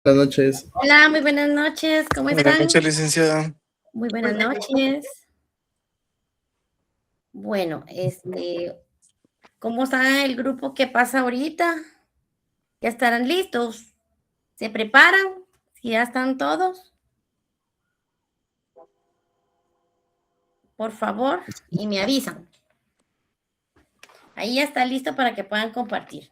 Buenas noches. Hola, muy buenas noches, ¿cómo están? Buenas noches, licenciada. Muy buenas noches. Bueno, ¿cómo está el grupo que pasa ahorita? ¿Ya estarán listos? ¿Se preparan? ¿Si ya están todos? Por favor, y me avisan. Ahí ya está listo para que puedan compartir.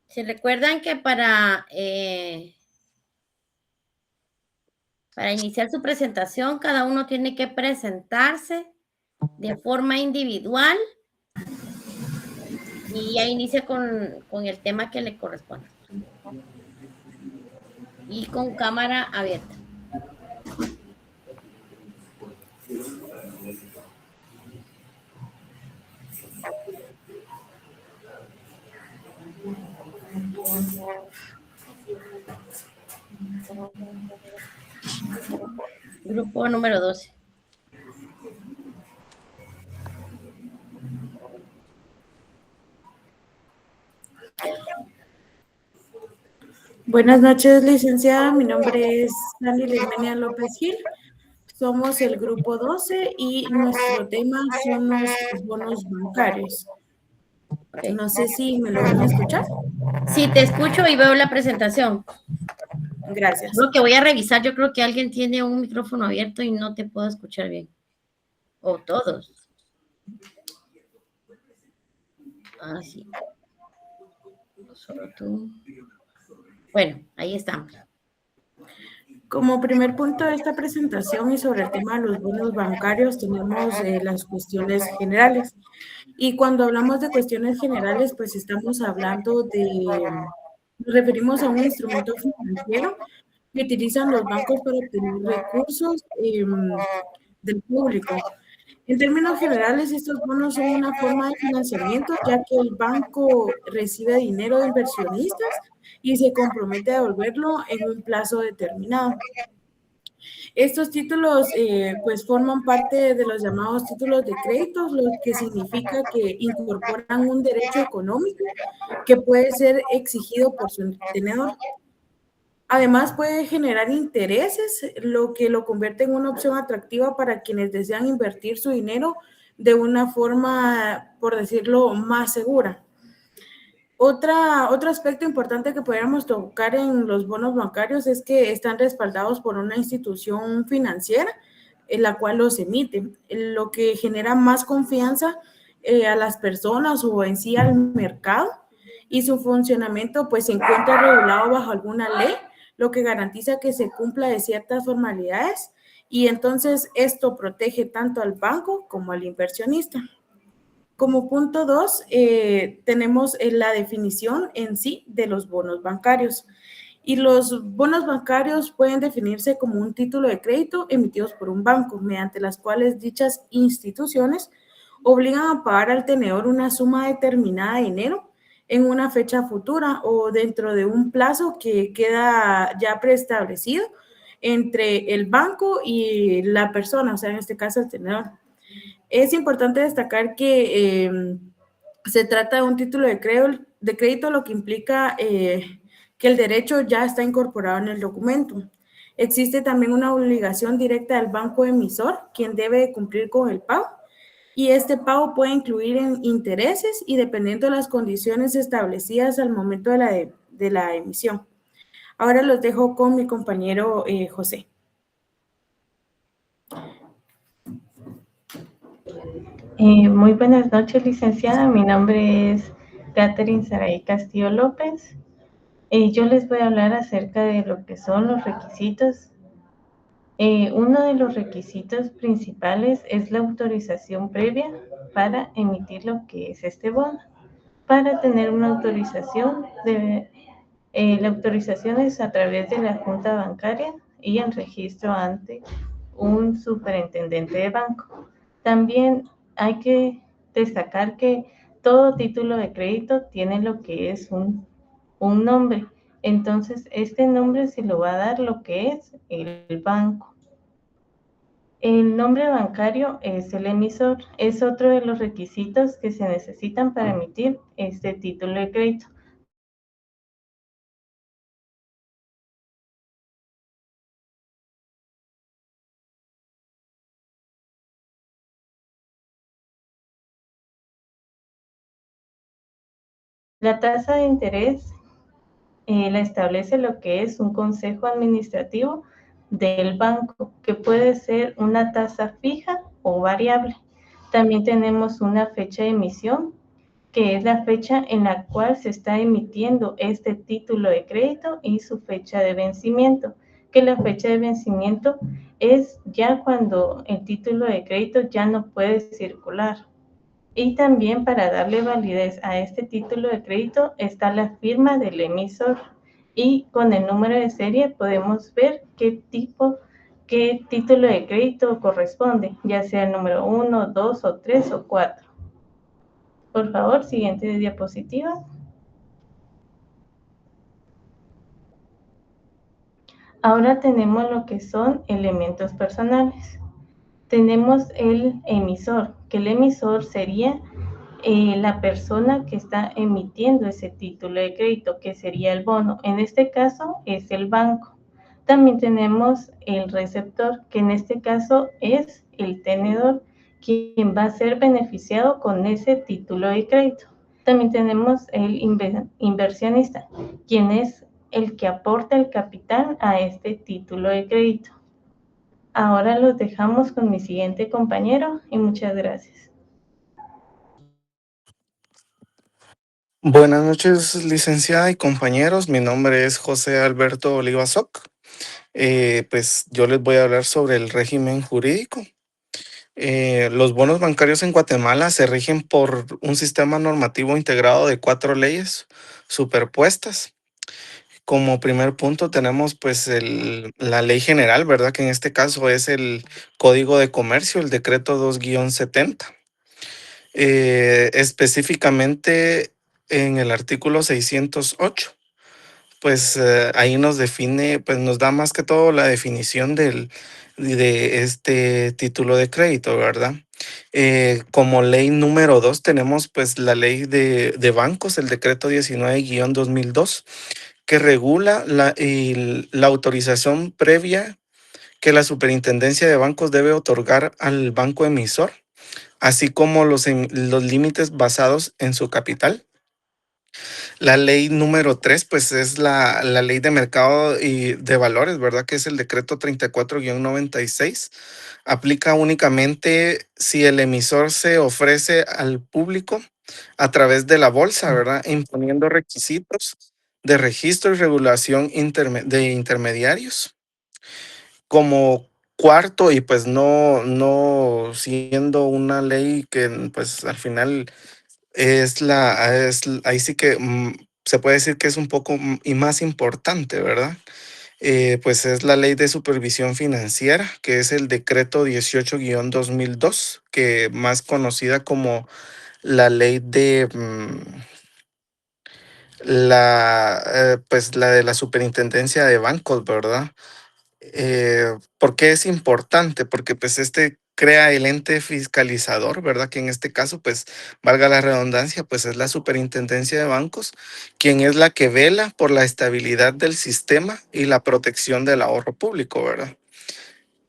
¿Se recuerdan que para iniciar su presentación, cada uno tiene que presentarse de forma individual y ya inicia con el tema que le corresponde? Y con cámara abierta. Grupo número 12. Buenas noches, licenciada. Mi nombre es Sandy Limenia López Gil. Somos el grupo 12 y nuestro tema son los bonos bancarios. Okay. No sé si me logran escuchar. Sí, te escucho y veo la presentación. Gracias. Lo que voy a revisar, yo creo que alguien tiene un micrófono abierto y no te puedo escuchar bien. O todos. Ah, sí. Solo tú. Bueno, ahí estamos. Como primer punto de esta presentación y sobre el tema de los bonos bancarios, tenemos las cuestiones generales. Y cuando hablamos de cuestiones generales, pues estamos hablando nos referimos a un instrumento financiero que utilizan los bancos para obtener recursos del público. En términos generales, estos bonos son una forma de financiamiento, ya que el banco recibe dinero de inversionistas y se compromete a devolverlo en un plazo determinado. Estos títulos pues forman parte de los llamados títulos de crédito, lo que significa que incorporan un derecho económico que puede ser exigido por su tenedor. Además puede generar intereses, lo que lo convierte en una opción atractiva para quienes desean invertir su dinero de una forma, por decirlo, más segura. Otro aspecto importante que podríamos tocar en los bonos bancarios es que están respaldados por una institución financiera en la cual los emite, lo que genera más confianza a las personas o en sí al mercado, y su funcionamiento pues se encuentra regulado bajo alguna ley, lo que garantiza que se cumpla de ciertas formalidades, y entonces esto protege tanto al banco como al inversionista. Como punto 2, tenemos la definición en sí de los bonos bancarios. Y los bonos bancarios pueden definirse como un título de crédito emitidos por un banco, mediante las cuales dichas instituciones obligan a pagar al tenedor una suma determinada de dinero en una fecha futura o dentro de un plazo que queda ya preestablecido entre el banco y la persona, o sea, en este caso el tenedor. Es importante destacar que se trata de un título de crédito, lo que implica que el derecho ya está incorporado en el documento. Existe también una obligación directa del banco emisor, quien debe cumplir con el pago, y este pago puede incluir en intereses y dependiendo de las condiciones establecidas al momento de la emisión. Ahora los dejo con mi compañero José. Muy buenas noches, licenciada. Mi nombre es Catherine Saray Castillo López. Yo les voy a hablar acerca de lo que son los requisitos. Uno de los requisitos principales es la autorización previa para emitir lo que es este bono. Para tener una autorización, la autorización es a través de la Junta Bancaria y el registro ante un superintendente de banco. También hay que destacar que todo título de crédito tiene lo que es un nombre. Entonces, este nombre se lo va a dar lo que es el banco. El nombre bancario es el emisor, es otro de los requisitos que se necesitan para emitir este título de crédito. La tasa de interés la establece lo que es un consejo administrativo del banco, que puede ser una tasa fija o variable. También tenemos una fecha de emisión, que es la fecha en la cual se está emitiendo este título de crédito, y su fecha de vencimiento, que la fecha de vencimiento es ya cuando el título de crédito ya no puede circular. Y también, para darle validez a este título de crédito, está la firma del emisor, y con el número de serie podemos ver qué título de crédito corresponde, ya sea el número 1, 2 o 3 o 4. Por favor, siguiente diapositiva. Ahora tenemos lo que son elementos personales. Tenemos el emisor, que el emisor sería la persona que está emitiendo ese título de crédito, que sería el bono. En este caso es el banco. También tenemos el receptor, que en este caso es el tenedor, quien va a ser beneficiado con ese título de crédito. También tenemos el inversionista, quien es el que aporta el capital a este título de crédito. Ahora los dejamos con mi siguiente compañero y muchas gracias. Buenas noches, licenciada y compañeros. Mi nombre es José Alberto Oliva Soc. Pues yo les voy a hablar sobre el régimen jurídico. Los bonos bancarios en Guatemala se rigen por un sistema normativo integrado de 4 leyes superpuestas. Como primer punto tenemos pues la ley general, ¿verdad? Que en este caso es el Código de Comercio, el decreto 2-70. Específicamente en el artículo 608, pues ahí nos define, pues nos da más que todo la definición de este título de crédito, ¿verdad? Como ley número 2 tenemos pues la ley de bancos, el decreto 19-2002, que regula la autorización previa que la superintendencia de bancos debe otorgar al banco emisor, así como los límites basados en su capital. La ley número 3, pues es la ley de mercado y de valores, ¿verdad? Que es el decreto 34-96. Aplica únicamente si el emisor se ofrece al público a través de la bolsa, ¿verdad? Imponiendo requisitos de registro y regulación de intermediarios. Como cuarto, y pues no siendo una ley que pues al final ahí sí que se puede decir que es un poco y más importante, ¿verdad? Pues es la ley de supervisión financiera, que es el decreto 18-2002, que más conocida como la ley de pues la de la superintendencia de bancos, ¿verdad? ¿Por qué es importante? Porque pues crea el ente fiscalizador, ¿verdad? Que en este caso, pues, valga la redundancia, pues es la superintendencia de bancos, quien es la que vela por la estabilidad del sistema y la protección del ahorro público, ¿verdad?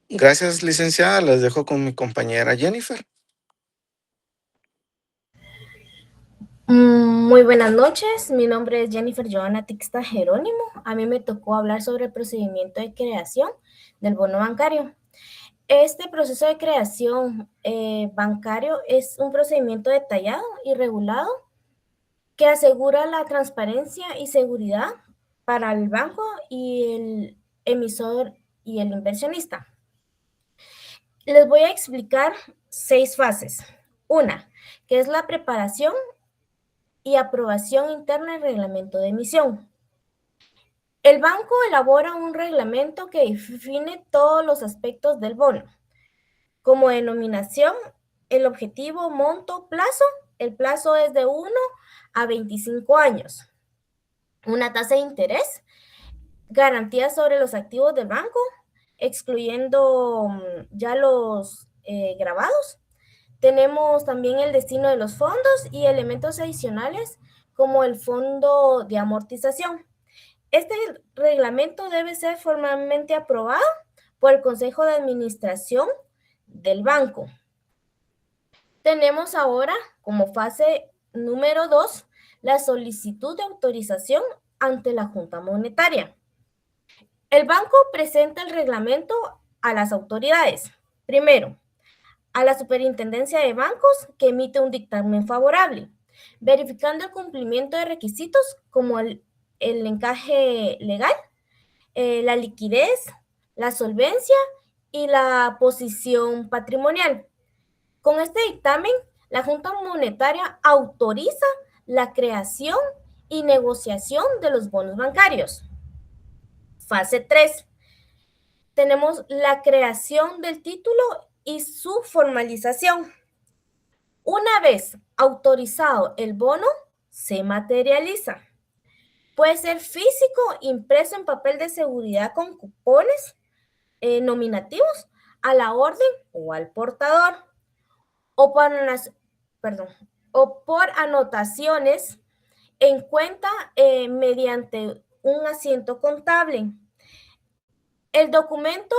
Gracias, licenciada. Les dejo con mi compañera Jennifer. Muy buenas noches, mi nombre es Jennifer Joana Tixta Jerónimo. A mí me tocó hablar sobre el procedimiento de creación del bono bancario. Este proceso de creación bancario es un procedimiento detallado y regulado que asegura la transparencia y seguridad para el banco y el emisor y el inversionista. Les voy a explicar 6 fases. Una, que es la preparación y aprobación interna del reglamento de emisión. El banco elabora un reglamento que define todos los aspectos del bono, como denominación, el objetivo, monto, plazo. El plazo es de 1 a 25 años. Una tasa de interés, garantías sobre los activos del banco, excluyendo ya los grabados. Tenemos también el destino de los fondos y elementos adicionales como el fondo de amortización. Este reglamento debe ser formalmente aprobado por el Consejo de Administración del banco. Tenemos ahora como fase número 2 la solicitud de autorización ante la Junta Monetaria. El banco presenta el reglamento a las autoridades. Primero, a la Superintendencia de Bancos, que emite un dictamen favorable, verificando el cumplimiento de requisitos como el encaje legal, la liquidez, la solvencia y la posición patrimonial. Con este dictamen, la Junta Monetaria autoriza la creación y negociación de los bonos bancarios. Fase 3. Tenemos la creación del título y su formalización. Una vez autorizado el bono, se materializa. Puede ser físico, impreso en papel de seguridad con cupones nominativos a la orden o al portador, o por anotaciones en cuenta mediante un asiento contable. El documento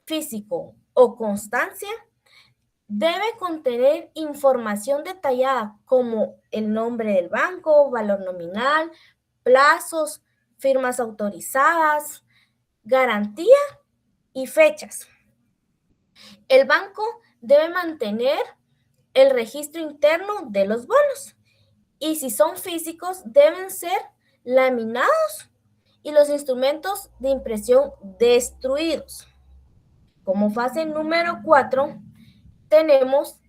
físico o constancia debe contener información detallada como el nombre del banco, valor nominal, plazos, firmas autorizadas, garantía y fechas. El banco debe mantener el registro interno de los bonos y si son físicos deben ser laminados y los instrumentos de impresión destruidos. Como fase número 4, tenemos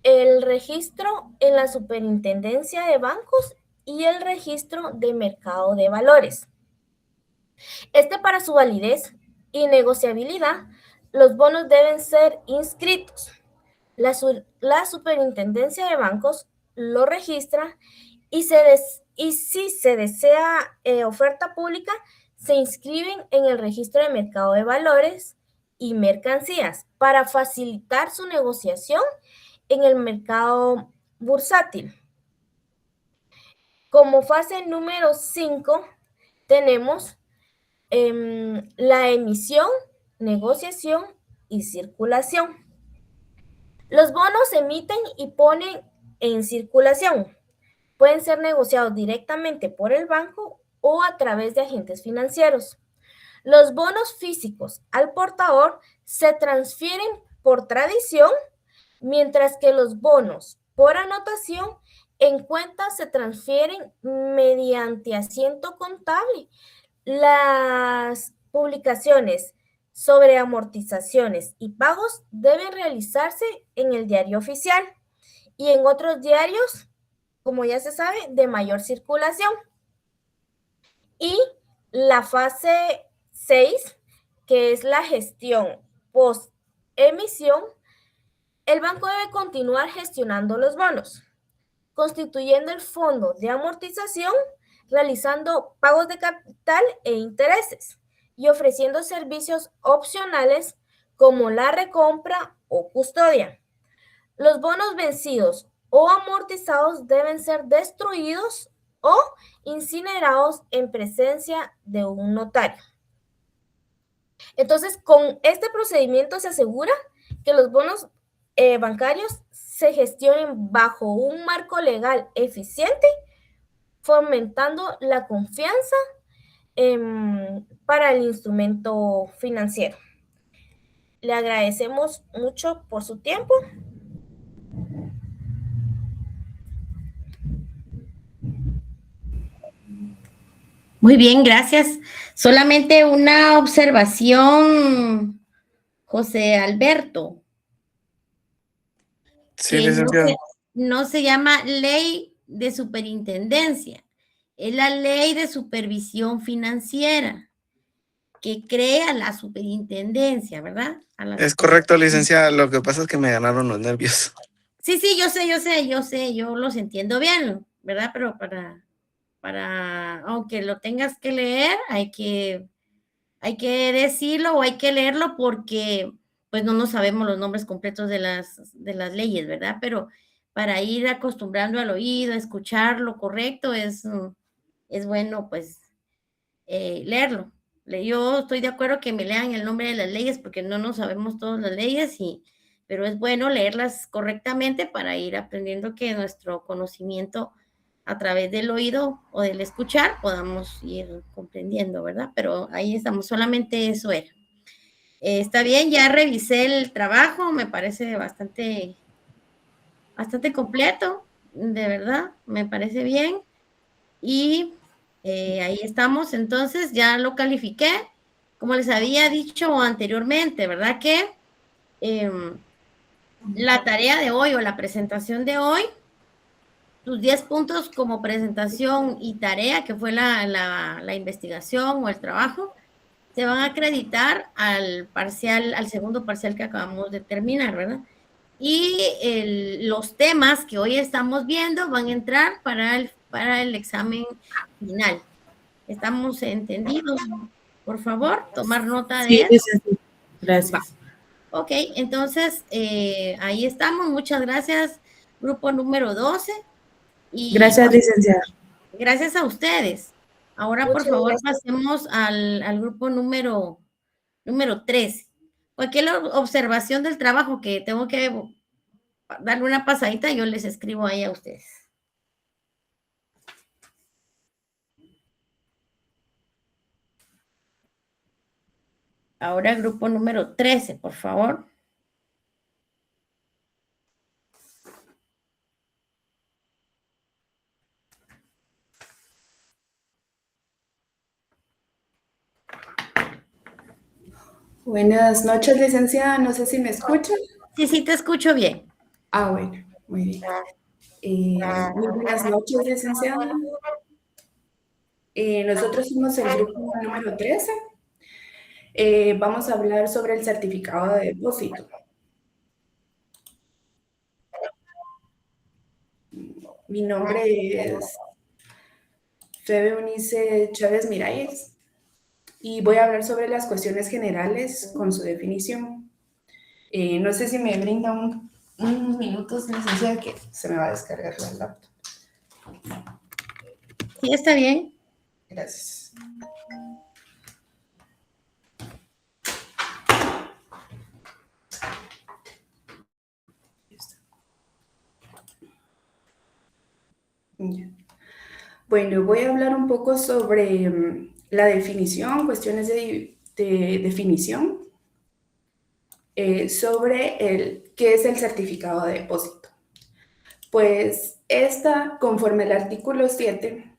el registro en la Superintendencia de Bancos y el registro de mercado de valores. Para su validez y negociabilidad, los bonos deben ser inscritos. La Superintendencia de Bancos lo registra y si se desea oferta pública, se inscriben en el registro de mercado de valores y mercancías para facilitar su negociación en el mercado bursátil. Como fase número 5, tenemos la emisión, negociación y circulación. Los bonos se emiten y ponen en circulación. Pueden ser negociados directamente por el banco o a través de agentes financieros. Los bonos físicos al portador se transfieren por tradición, mientras que los bonos por anotación en cuenta se transfieren mediante asiento contable. Las publicaciones sobre amortizaciones y pagos deben realizarse en el diario oficial y en otros diarios, como ya se sabe, de mayor circulación. Y la fase 6, que es la gestión post-emisión, el banco debe continuar gestionando los bonos, constituyendo el fondo de amortización, realizando pagos de capital e intereses y ofreciendo servicios opcionales como la recompra o custodia. Los bonos vencidos o amortizados deben ser destruidos o incinerados en presencia de un notario. Entonces, con este procedimiento se asegura que los bonos bancarios se gestionen bajo un marco legal eficiente, fomentando la confianza para el instrumento financiero. Le agradecemos mucho por su tiempo. Muy bien, gracias. Solamente una observación, José Alberto. Sí, licenciado. No se llama ley de superintendencia, es la ley de supervisión financiera que crea la superintendencia, ¿verdad? Es correcto, licenciada. Lo que pasa es que me ganaron los nervios. Sí, yo los entiendo bien, ¿verdad? Pero aunque lo tengas que leer, hay que hay que decirlo o hay que leerlo porque pues no nos sabemos los nombres completos de las leyes, ¿verdad? Pero para ir acostumbrando al oído, a escuchar lo correcto, es bueno pues leerlo. Yo estoy de acuerdo que me lean el nombre de las leyes porque no nos sabemos todas las leyes, pero es bueno leerlas correctamente para ir aprendiendo que nuestro conocimiento a través del oído o del escuchar podamos ir comprendiendo, ¿verdad? Pero ahí estamos, solamente eso era. Está bien, ya revisé el trabajo, me parece bastante completo, de verdad, me parece bien. Y ahí estamos, entonces ya lo califiqué, como les había dicho anteriormente, ¿verdad? Que la tarea de hoy o la presentación de hoy, tus 10 puntos como presentación y tarea, que fue la investigación o el trabajo, se van a acreditar al parcial, al segundo parcial que acabamos de terminar, ¿verdad? Y los temas que hoy estamos viendo van a entrar para el examen final. ¿Estamos entendidos? Por favor, tomar nota de Sí, eso. licenciada. Va. Gracias. Ok, entonces ahí estamos. Muchas gracias, grupo número 12. Y Gracias, licenciada. gracias a ustedes. Ahora, por Muchas favor, gracias. pasemos al grupo número 13. Cualquier observación del trabajo que tengo que darle una pasadita, yo les escribo ahí a ustedes. Ahora, grupo número 13, por favor. Buenas noches, licenciada. No sé si me escucha. Sí, te escucho bien. Ah, bueno, muy bien. Muy buenas noches, licenciada. Nosotros somos el grupo número 13. Vamos a hablar sobre el certificado de depósito. Mi nombre es Febe Unice Chávez Miralles y voy a hablar sobre las cuestiones generales con su definición. No sé si me brinda unos minutos, licenciada, que se me va a descargar la laptop. Sí, está bien. Gracias. Bueno, voy a hablar un poco sobre la definición, cuestiones de definición, sobre qué es el certificado de depósito. Pues conforme al artículo 7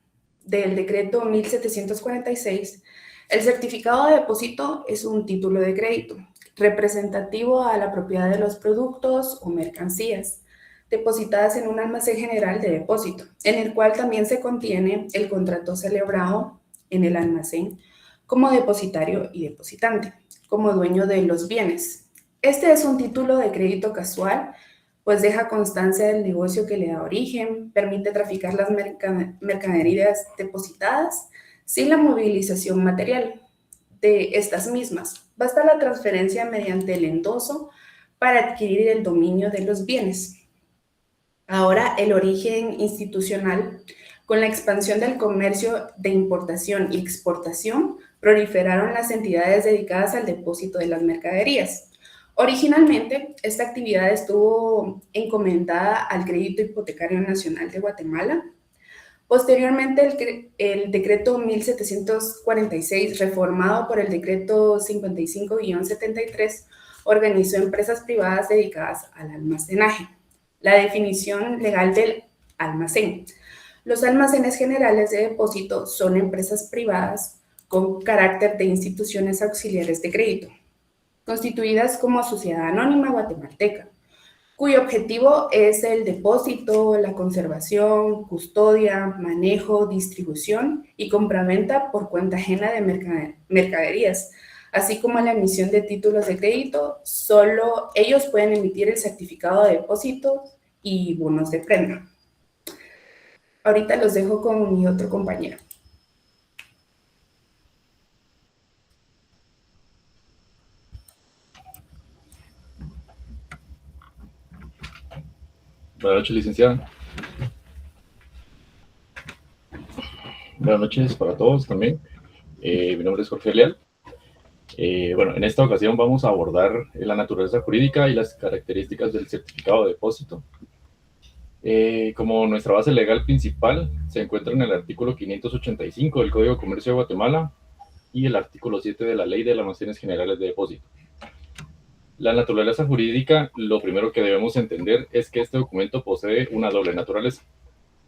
del decreto 1746, el certificado de depósito es un título de crédito representativo a la propiedad de los productos o mercancías depositadas en un almacén general de depósito, en el cual también se contiene el contrato celebrado en el almacén como depositario y depositante, como dueño de los bienes. Este es un título de crédito casual, pues deja constancia del negocio que le da origen, permite traficar las mercaderías depositadas sin la movilización material de estas mismas. Basta la transferencia mediante el endoso para adquirir el dominio de los bienes. Ahora, el origen institucional. Con la expansión del comercio de importación y exportación, proliferaron las entidades dedicadas al depósito de las mercaderías. Originalmente, esta actividad estuvo encomendada al Crédito Hipotecario Nacional de Guatemala. Posteriormente, el decreto 1746, reformado por el decreto 55-73, organizó empresas privadas dedicadas al almacenaje. La definición legal del almacén. Los almacenes generales de depósito son empresas privadas con carácter de instituciones auxiliares de crédito, constituidas como sociedad anónima guatemalteca, cuyo objetivo es el depósito, la conservación, custodia, manejo, distribución y compraventa por cuenta ajena de mercaderías, así como la emisión de títulos de crédito. Solo ellos pueden emitir el certificado de depósito y bonos de prenda. Ahorita los dejo con mi otro compañero. Buenas noches, licenciada. Buenas noches para todos también. Mi nombre es Jorge Leal. Bueno, en esta ocasión vamos a abordar la naturaleza jurídica y las características del certificado de depósito. Como nuestra base legal principal se encuentra en el artículo 585 del Código de Comercio de Guatemala y el artículo 7 de la Ley de Almacenes Generales de Depósito. La naturaleza jurídica, lo primero que debemos entender es que este documento posee una doble naturaleza.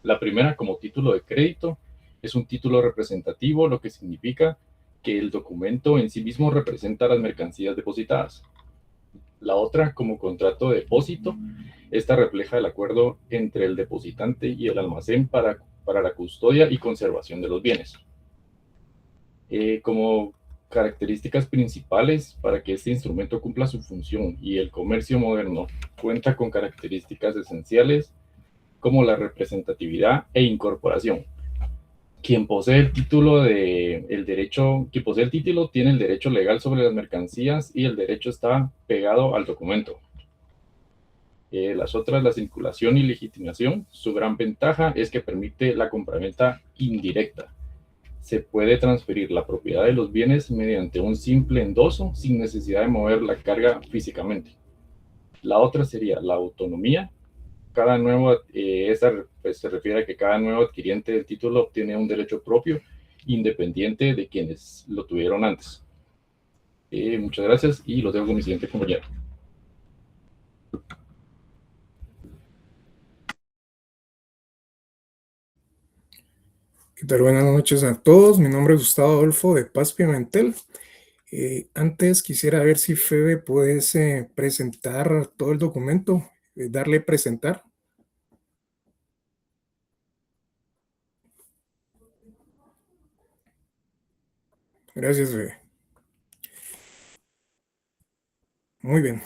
La primera, como título de crédito, es un título representativo, lo que significa que el documento en sí mismo representa las mercancías depositadas. La otra, como contrato de depósito, esta refleja el acuerdo entre el depositante y el almacén para la custodia y conservación de los bienes. Como características principales para que este instrumento cumpla su función y el comercio moderno cuenta con características esenciales como la representatividad e incorporación. Quien posee el título tiene el derecho legal sobre las mercancías y el derecho está pegado al documento. Las otras, la circulación y legitimación, su gran ventaja es que permite la compraventa indirecta. Se puede transferir la propiedad de los bienes mediante un simple endoso sin necesidad de mover la carga físicamente. La otra sería la autonomía. Esta se refiere a que cada nuevo adquiriente del título obtiene un derecho propio independiente de quienes lo tuvieron antes. Muchas gracias y los dejo con mi siguiente compañero. ¿Qué tal? Buenas noches a todos. Mi nombre es Gustavo Adolfo de Paz Pimentel. Antes quisiera ver si Febe pudiese presentar todo el documento, darle presentar. Gracias, Febe. Muy bien.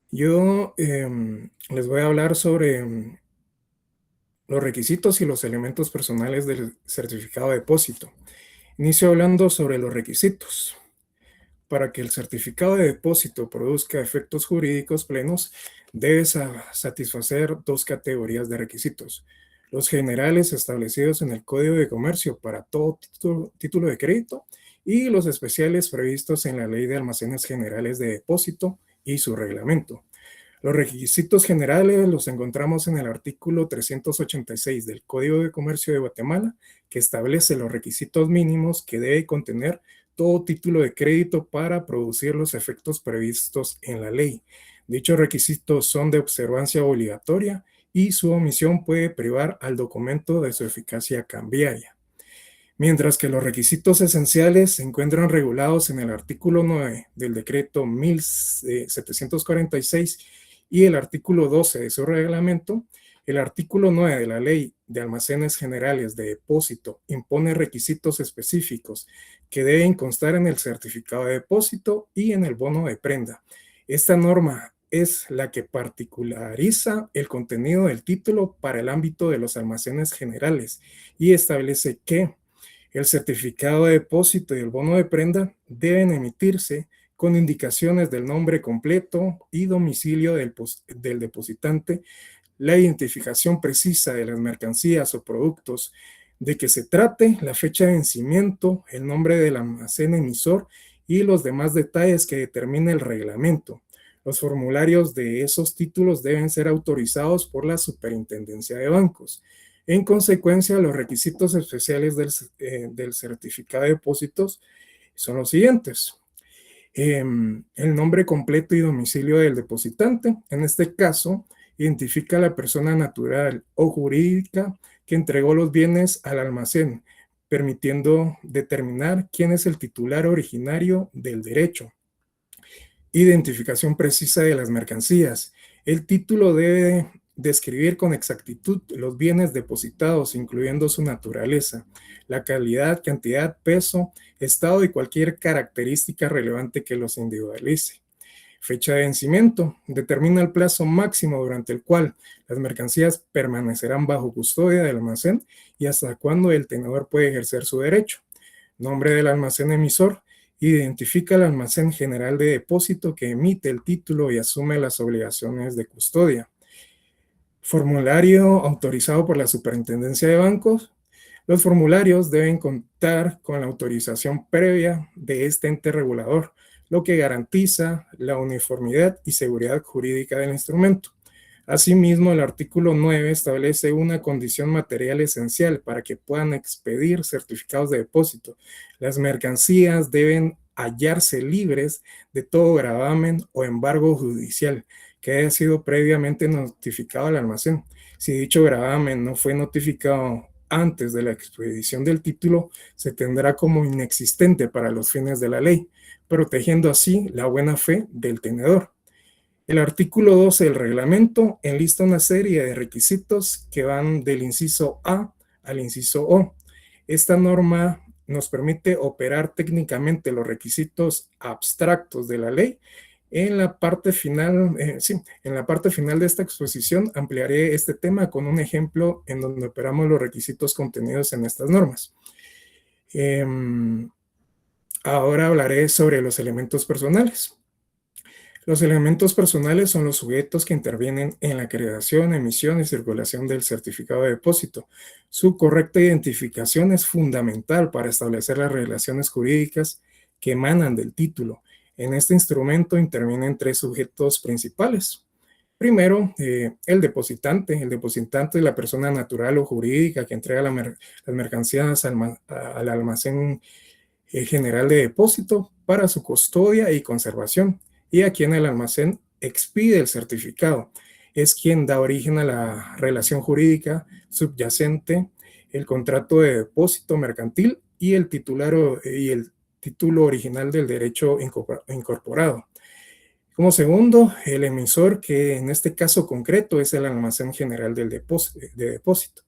Yo les voy a hablar sobre los requisitos y los elementos personales del certificado de depósito. Inicio hablando sobre los requisitos. Para que el certificado de depósito produzca efectos jurídicos plenos, debe satisfacer dos categorías de requisitos: los generales establecidos en el Código de Comercio para todo título de crédito y los especiales previstos en la Ley de Almacenes Generales de Depósito y su reglamento. Los requisitos generales los encontramos en el artículo 386 del Código de Comercio de Guatemala, que establece los requisitos mínimos que debe contener todo título de crédito para producir los efectos previstos en la ley. Dichos requisitos son de observancia obligatoria y su omisión puede privar al documento de su eficacia cambiaria. Mientras que los requisitos esenciales se encuentran regulados en el artículo 9 del decreto 1746 y el artículo 12 de su reglamento, el artículo 9 de la Ley de Almacenes Generales de Depósito impone requisitos específicos que deben constar en el certificado de depósito y en el bono de prenda. Esta norma es la que particulariza el contenido del título para el ámbito de los almacenes generales y establece que el certificado de depósito y el bono de prenda deben emitirse con indicaciones del nombre completo y domicilio del depositante, la identificación precisa de las mercancías o productos de que se trate, la fecha de vencimiento, el nombre del almacén emisor y los demás detalles que determine el reglamento. Los formularios de esos títulos deben ser autorizados por la Superintendencia de Bancos. En consecuencia, los requisitos especiales del certificado de depósitos son los siguientes. El nombre completo y domicilio del depositante. En este caso, identifica a la persona natural o jurídica que entregó los bienes al almacén, permitiendo determinar quién es el titular originario del derecho. Identificación precisa de las mercancías. El título debe describir con exactitud los bienes depositados, incluyendo su naturaleza, la calidad, cantidad, peso, estado y cualquier característica relevante que los individualice. Fecha de vencimiento. Determina el plazo máximo durante el cual las mercancías permanecerán bajo custodia del almacén y hasta cuándo el tenedor puede ejercer su derecho. Nombre del almacén emisor. Identifica el almacén general de depósito que emite el título y asume las obligaciones de custodia. Formulario autorizado por la Superintendencia de Bancos. Los formularios deben contar con la autorización previa de este ente regulador, lo que garantiza la uniformidad y seguridad jurídica del instrumento. Asimismo, el artículo 9 establece una condición material esencial para que puedan expedir certificados de depósito. Las mercancías deben hallarse libres de todo gravamen o embargo judicial que haya sido previamente notificado al almacén. Si dicho gravamen no fue notificado antes de la expedición del título, se tendrá como inexistente para los fines de la ley, protegiendo así la buena fe del tenedor. El artículo 12 del reglamento enlista una serie de requisitos que van del inciso A al inciso O. Esta norma nos permite operar técnicamente los requisitos abstractos de la ley. En la parte final, en la parte final de esta exposición ampliaré este tema con un ejemplo en donde operamos los requisitos contenidos en estas normas. Ahora hablaré sobre los elementos personales. Los elementos personales son los sujetos que intervienen en la creación, emisión y circulación del certificado de depósito. Su correcta identificación es fundamental para establecer las relaciones jurídicas que emanan del título. En este instrumento intervienen tres sujetos principales. Primero, el depositante. El depositante es la persona natural o jurídica que entrega las mercancías al almacén general de depósito para su custodia y conservación, y a quien el almacén expide el certificado. Es quien da origen a la relación jurídica subyacente, el contrato de depósito mercantil y el título original del derecho incorporado. Como segundo, el emisor, que en este caso concreto es el almacén general de depósito.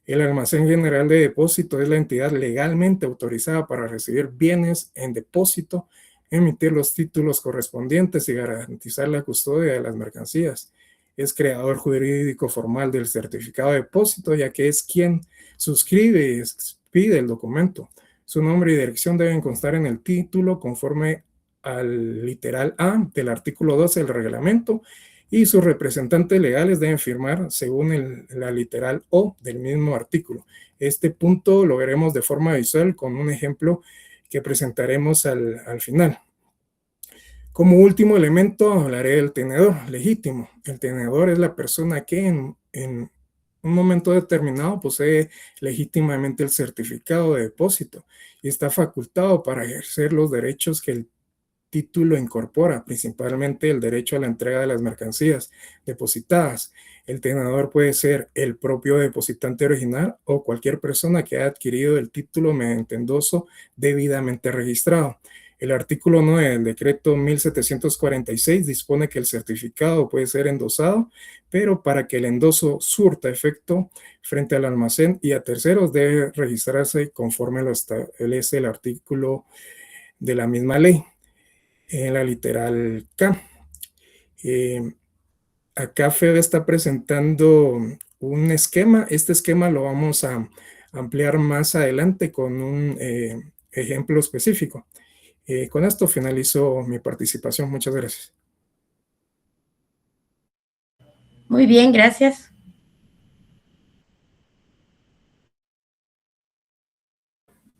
El almacén general de depósito es la entidad legalmente autorizada para recibir bienes en depósito, emitir los títulos correspondientes y garantizar la custodia de las mercancías. Es creador jurídico formal del certificado de depósito, ya que es quien suscribe y expide el documento. Su nombre y dirección deben constar en el título conforme al literal A del artículo 12 del reglamento, y sus representantes legales deben firmar según la literal O del mismo artículo. Este punto lo veremos de forma visual con un ejemplo que presentaremos al final. Como último elemento hablaré del tenedor legítimo. El tenedor es la persona que en un momento determinado posee legítimamente el certificado de depósito y está facultado para ejercer los derechos que el título incorpora, principalmente el derecho a la entrega de las mercancías depositadas. El tenedor puede ser el propio depositante original o cualquier persona que haya adquirido el título mediante endoso debidamente registrado. El artículo 9 del decreto 1746 dispone que el certificado puede ser endosado, pero para que el endoso surta efecto frente al almacén y a terceros debe registrarse conforme lo establece el artículo de la misma ley, en la literal K. Acá Fede está presentando un esquema. Este esquema lo vamos a ampliar más adelante con un ejemplo específico. Con esto finalizo mi participación. Muchas gracias. Muy bien, gracias.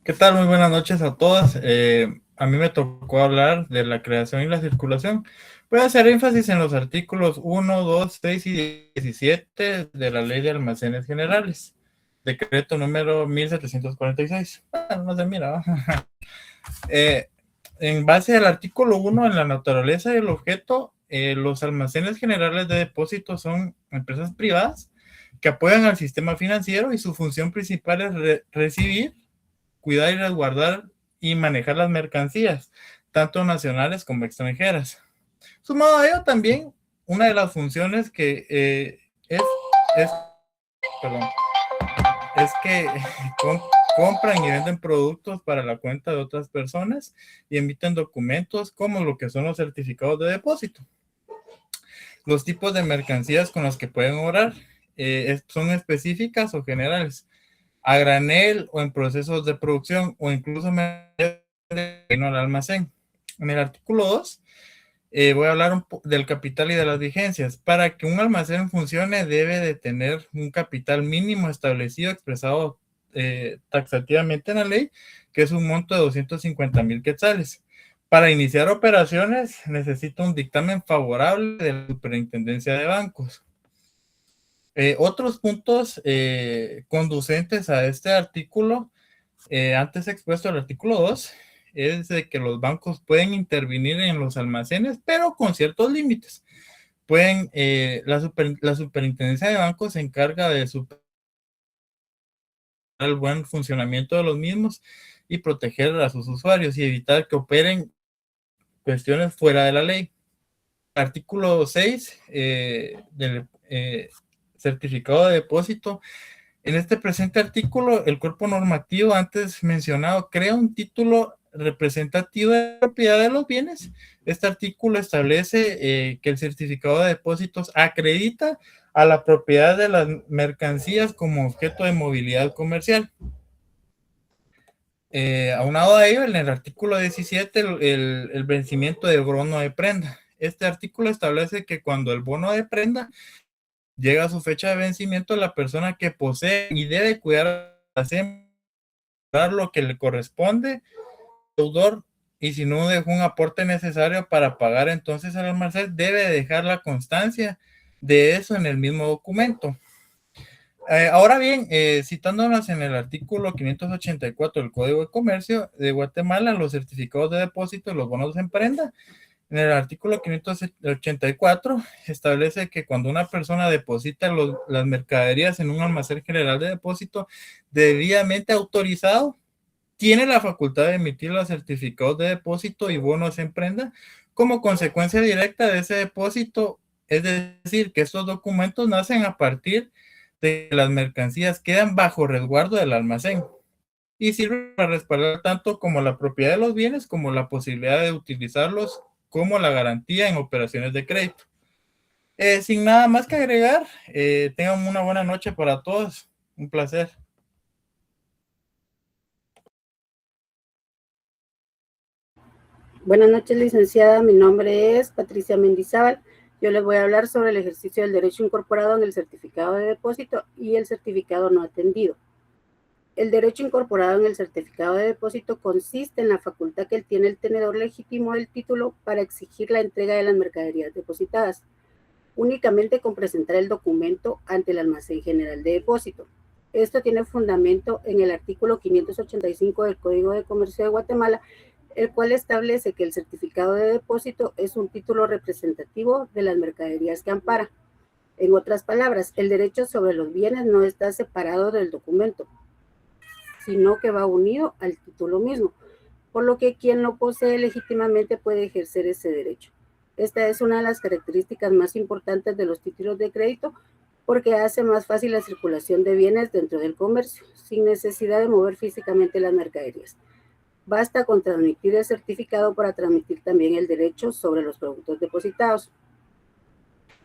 ¿Qué tal? Muy buenas noches a todas. A mí me tocó hablar de la creación y la circulación. Voy a hacer énfasis en los artículos 1, 2, 6 y 17 de la Ley de Almacenes Generales, decreto número 1746. No se mira. En base al artículo 1, en la naturaleza y el objeto, los almacenes generales de depósito son empresas privadas que apoyan al sistema financiero y su función principal es recibir, cuidar y resguardar y manejar las mercancías, tanto nacionales como extranjeras. Sumado a ello también, una de las funciones que es que compran y venden productos para la cuenta de otras personas y emiten documentos como lo que son los certificados de depósito. Los tipos de mercancías con los que pueden obrar son específicas o generales, a granel o en procesos de producción o incluso en el almacén. En el artículo 2 voy a hablar del capital y de las vigencias. Para que un almacén funcione, debe de tener un capital mínimo establecido, expresado taxativamente en la ley, que es un monto de 250,000 quetzales. Para iniciar operaciones, necesita un dictamen favorable de la Superintendencia de Bancos. Otros puntos conducentes a este artículo, antes expuesto el artículo 2, es de que los bancos pueden intervenir en los almacenes, pero con ciertos límites. La Superintendencia de Bancos se encarga de supervisar el buen funcionamiento de los mismos y proteger a sus usuarios y evitar que operen cuestiones fuera de la ley. Artículo 6 del certificado de depósito. En este presente artículo, el cuerpo normativo antes mencionado crea un título representativo de propiedad de los bienes. Este artículo establece que el certificado de depósitos acredita a la propiedad de las mercancías como objeto de movilidad comercial. Aunado a ello, en el artículo 17, el vencimiento de bono de prenda. Este artículo establece que cuando el bono de prenda llega a su fecha de vencimiento, la persona que posee y debe cuidar lo que le corresponde al deudor, y si no dejó un aporte necesario para pagar entonces al almacén, debe dejar la constancia de eso en el mismo documento. Ahora bien, citándonos en el artículo 584 del Código de Comercio de Guatemala, los certificados de depósito y los bonos en prenda, en el artículo 584 establece que cuando una persona deposita las mercaderías en un almacén general de depósito debidamente autorizado, tiene la facultad de emitir los certificados de depósito y bonos en prenda como consecuencia directa de ese depósito. Es decir, que estos documentos nacen a partir de que las mercancías quedan bajo resguardo del almacén y sirven para respaldar tanto como la propiedad de los bienes como la posibilidad de utilizarlos como la garantía en operaciones de crédito. Sin nada más que agregar, tengan una buena noche para todos. Un placer. Buenas noches, licenciada. Mi nombre es Patricia Mendizábal. Yo les voy a hablar sobre el ejercicio del derecho incorporado en el certificado de depósito y el certificado no atendido. El derecho incorporado en el certificado de depósito consiste en la facultad que tiene el tenedor legítimo del título para exigir la entrega de las mercaderías depositadas, únicamente con presentar el documento ante el almacén general de depósito. Esto tiene fundamento en el artículo 585 del Código de Comercio de Guatemala, el cual establece que el certificado de depósito es un título representativo de las mercaderías que ampara. En otras palabras, el derecho sobre los bienes no está separado del documento, sino que va unido al título mismo, por lo que quien lo posee legítimamente puede ejercer ese derecho. Esta es una de las características más importantes de los títulos de crédito, porque hace más fácil la circulación de bienes dentro del comercio, sin necesidad de mover físicamente las mercaderías. Basta con transmitir el certificado para transmitir también el derecho sobre los productos depositados.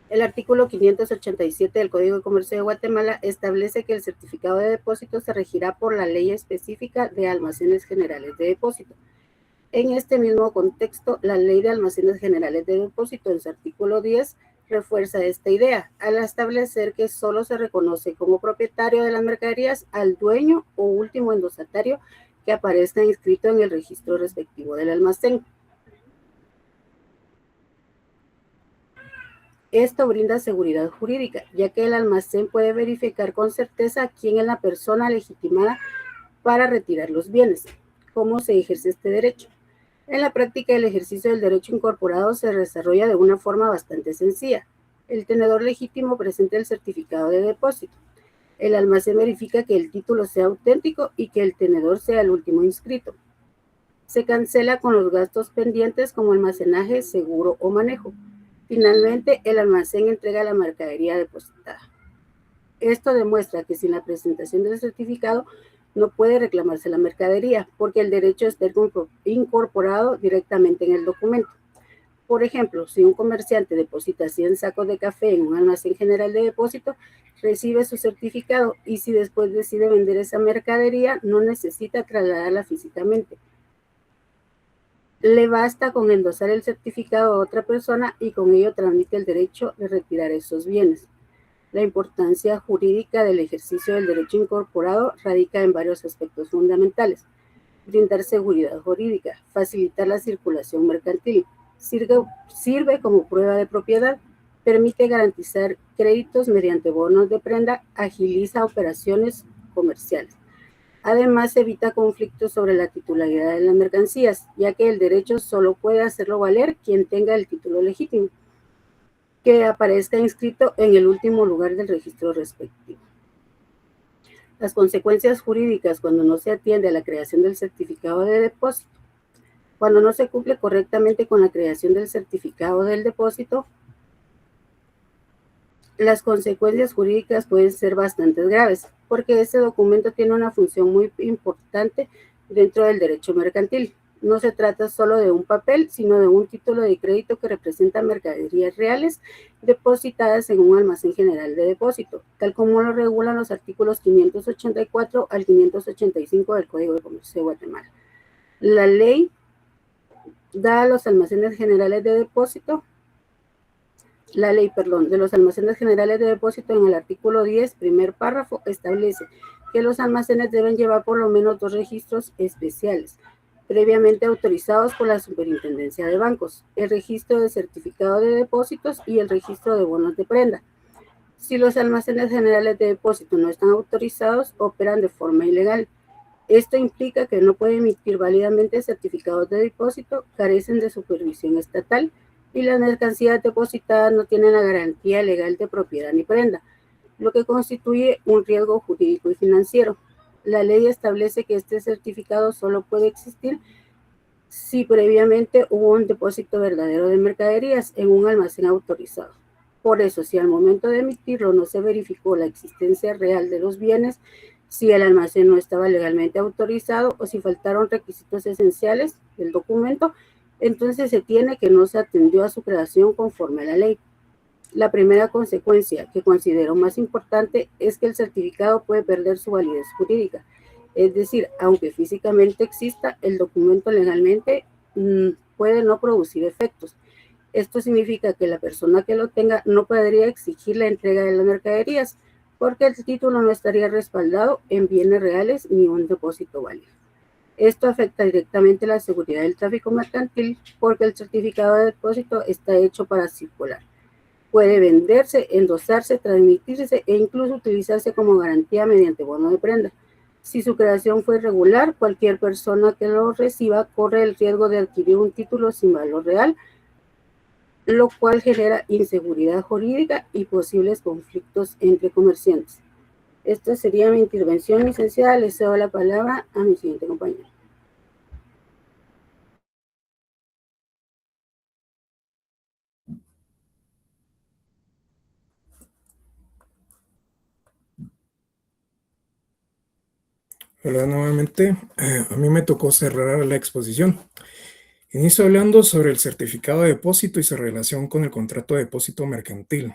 El artículo 587 del Código de Comercio de Guatemala establece que el certificado de depósito se regirá por la ley específica de almacenes generales de depósito. En este mismo contexto, la Ley de Almacenes Generales de Depósito, en su artículo 10, refuerza esta idea, al establecer que solo se reconoce como propietario de las mercaderías al dueño o último endosatario que aparezca inscrito en el registro respectivo del almacén. Esto brinda seguridad jurídica, ya que el almacén puede verificar con certeza quién es la persona legitimada para retirar los bienes. ¿Cómo se ejerce este derecho? En la práctica, el ejercicio del derecho incorporado se desarrolla de una forma bastante sencilla. El tenedor legítimo presenta el certificado de depósito. El almacén verifica que el título sea auténtico y que el tenedor sea el último inscrito. Se cancela con los gastos pendientes como almacenaje, seguro o manejo. Finalmente, el almacén entrega la mercadería depositada. Esto demuestra que sin la presentación del certificado no puede reclamarse la mercadería, porque el derecho está incorporado directamente en el documento. Por ejemplo, si un comerciante deposita 100 sacos de café en un almacén general de depósito, recibe su certificado y si después decide vender esa mercadería, no necesita trasladarla físicamente. Le basta con endosar el certificado a otra persona y con ello transmite el derecho de retirar esos bienes. La importancia jurídica del ejercicio del derecho incorporado radica en varios aspectos fundamentales. Brindar seguridad jurídica, facilitar la circulación mercantil, sirve como prueba de propiedad, permite garantizar créditos mediante bonos de prenda, agiliza operaciones comerciales. Además, evita conflictos sobre la titularidad de las mercancías, ya que el derecho solo puede hacerlo valer quien tenga el título legítimo, que aparezca inscrito en el último lugar del registro respectivo. Las consecuencias jurídicas cuando no se atiende a la creación del certificado de depósito. Cuando no se cumple correctamente con la creación del certificado del depósito, las consecuencias jurídicas pueden ser bastante graves, porque este documento tiene una función muy importante dentro del derecho mercantil. No se trata solo de un papel, sino de un título de crédito que representa mercaderías reales depositadas en un almacén general de depósito, tal como lo regulan los artículos 584 al 585 del Código de Comercio de Guatemala. La ley da a los almacenes generales de depósito, de los almacenes generales de depósito en el artículo 10, primer párrafo, establece que los almacenes deben llevar por lo menos 2 registros especiales, previamente autorizados por la Superintendencia de Bancos, el registro de certificado de depósitos y el registro de bonos de prenda. Si los almacenes generales de depósito no están autorizados, operan de forma ilegal. Esto implica que no pueden emitir válidamente certificados de depósito, carecen de supervisión estatal y las mercancías depositadas no tienen la garantía legal de propiedad ni prenda, lo que constituye un riesgo jurídico y financiero. La ley establece que este certificado solo puede existir si previamente hubo un depósito verdadero de mercaderías en un almacén autorizado. Por eso, si al momento de emitirlo no se verificó la existencia real de los bienes, si el almacén no estaba legalmente autorizado o si faltaron requisitos esenciales del documento, entonces se tiene que no se atendió a su creación conforme a la ley. La primera consecuencia, que considero más importante, es que el certificado puede perder su validez jurídica. Es decir, aunque físicamente exista, el documento legalmente puede no producir efectos. Esto significa que la persona que lo tenga no podría exigir la entrega de las mercaderías, porque el título no estaría respaldado en bienes reales ni un depósito válido. Esto afecta directamente la seguridad del tráfico mercantil, porque el certificado de depósito está hecho para circular. Puede venderse, endosarse, transmitirse e incluso utilizarse como garantía mediante bono de prenda. Si su creación fue irregular, cualquier persona que lo reciba corre el riesgo de adquirir un título sin valor real, lo cual genera inseguridad jurídica y posibles conflictos entre comerciantes. Esta sería mi intervención, licenciada. Le cedo la palabra a mi siguiente compañero. Hola nuevamente. A mí me tocó cerrar la exposición. Inicio hablando sobre el certificado de depósito y su relación con el contrato de depósito mercantil.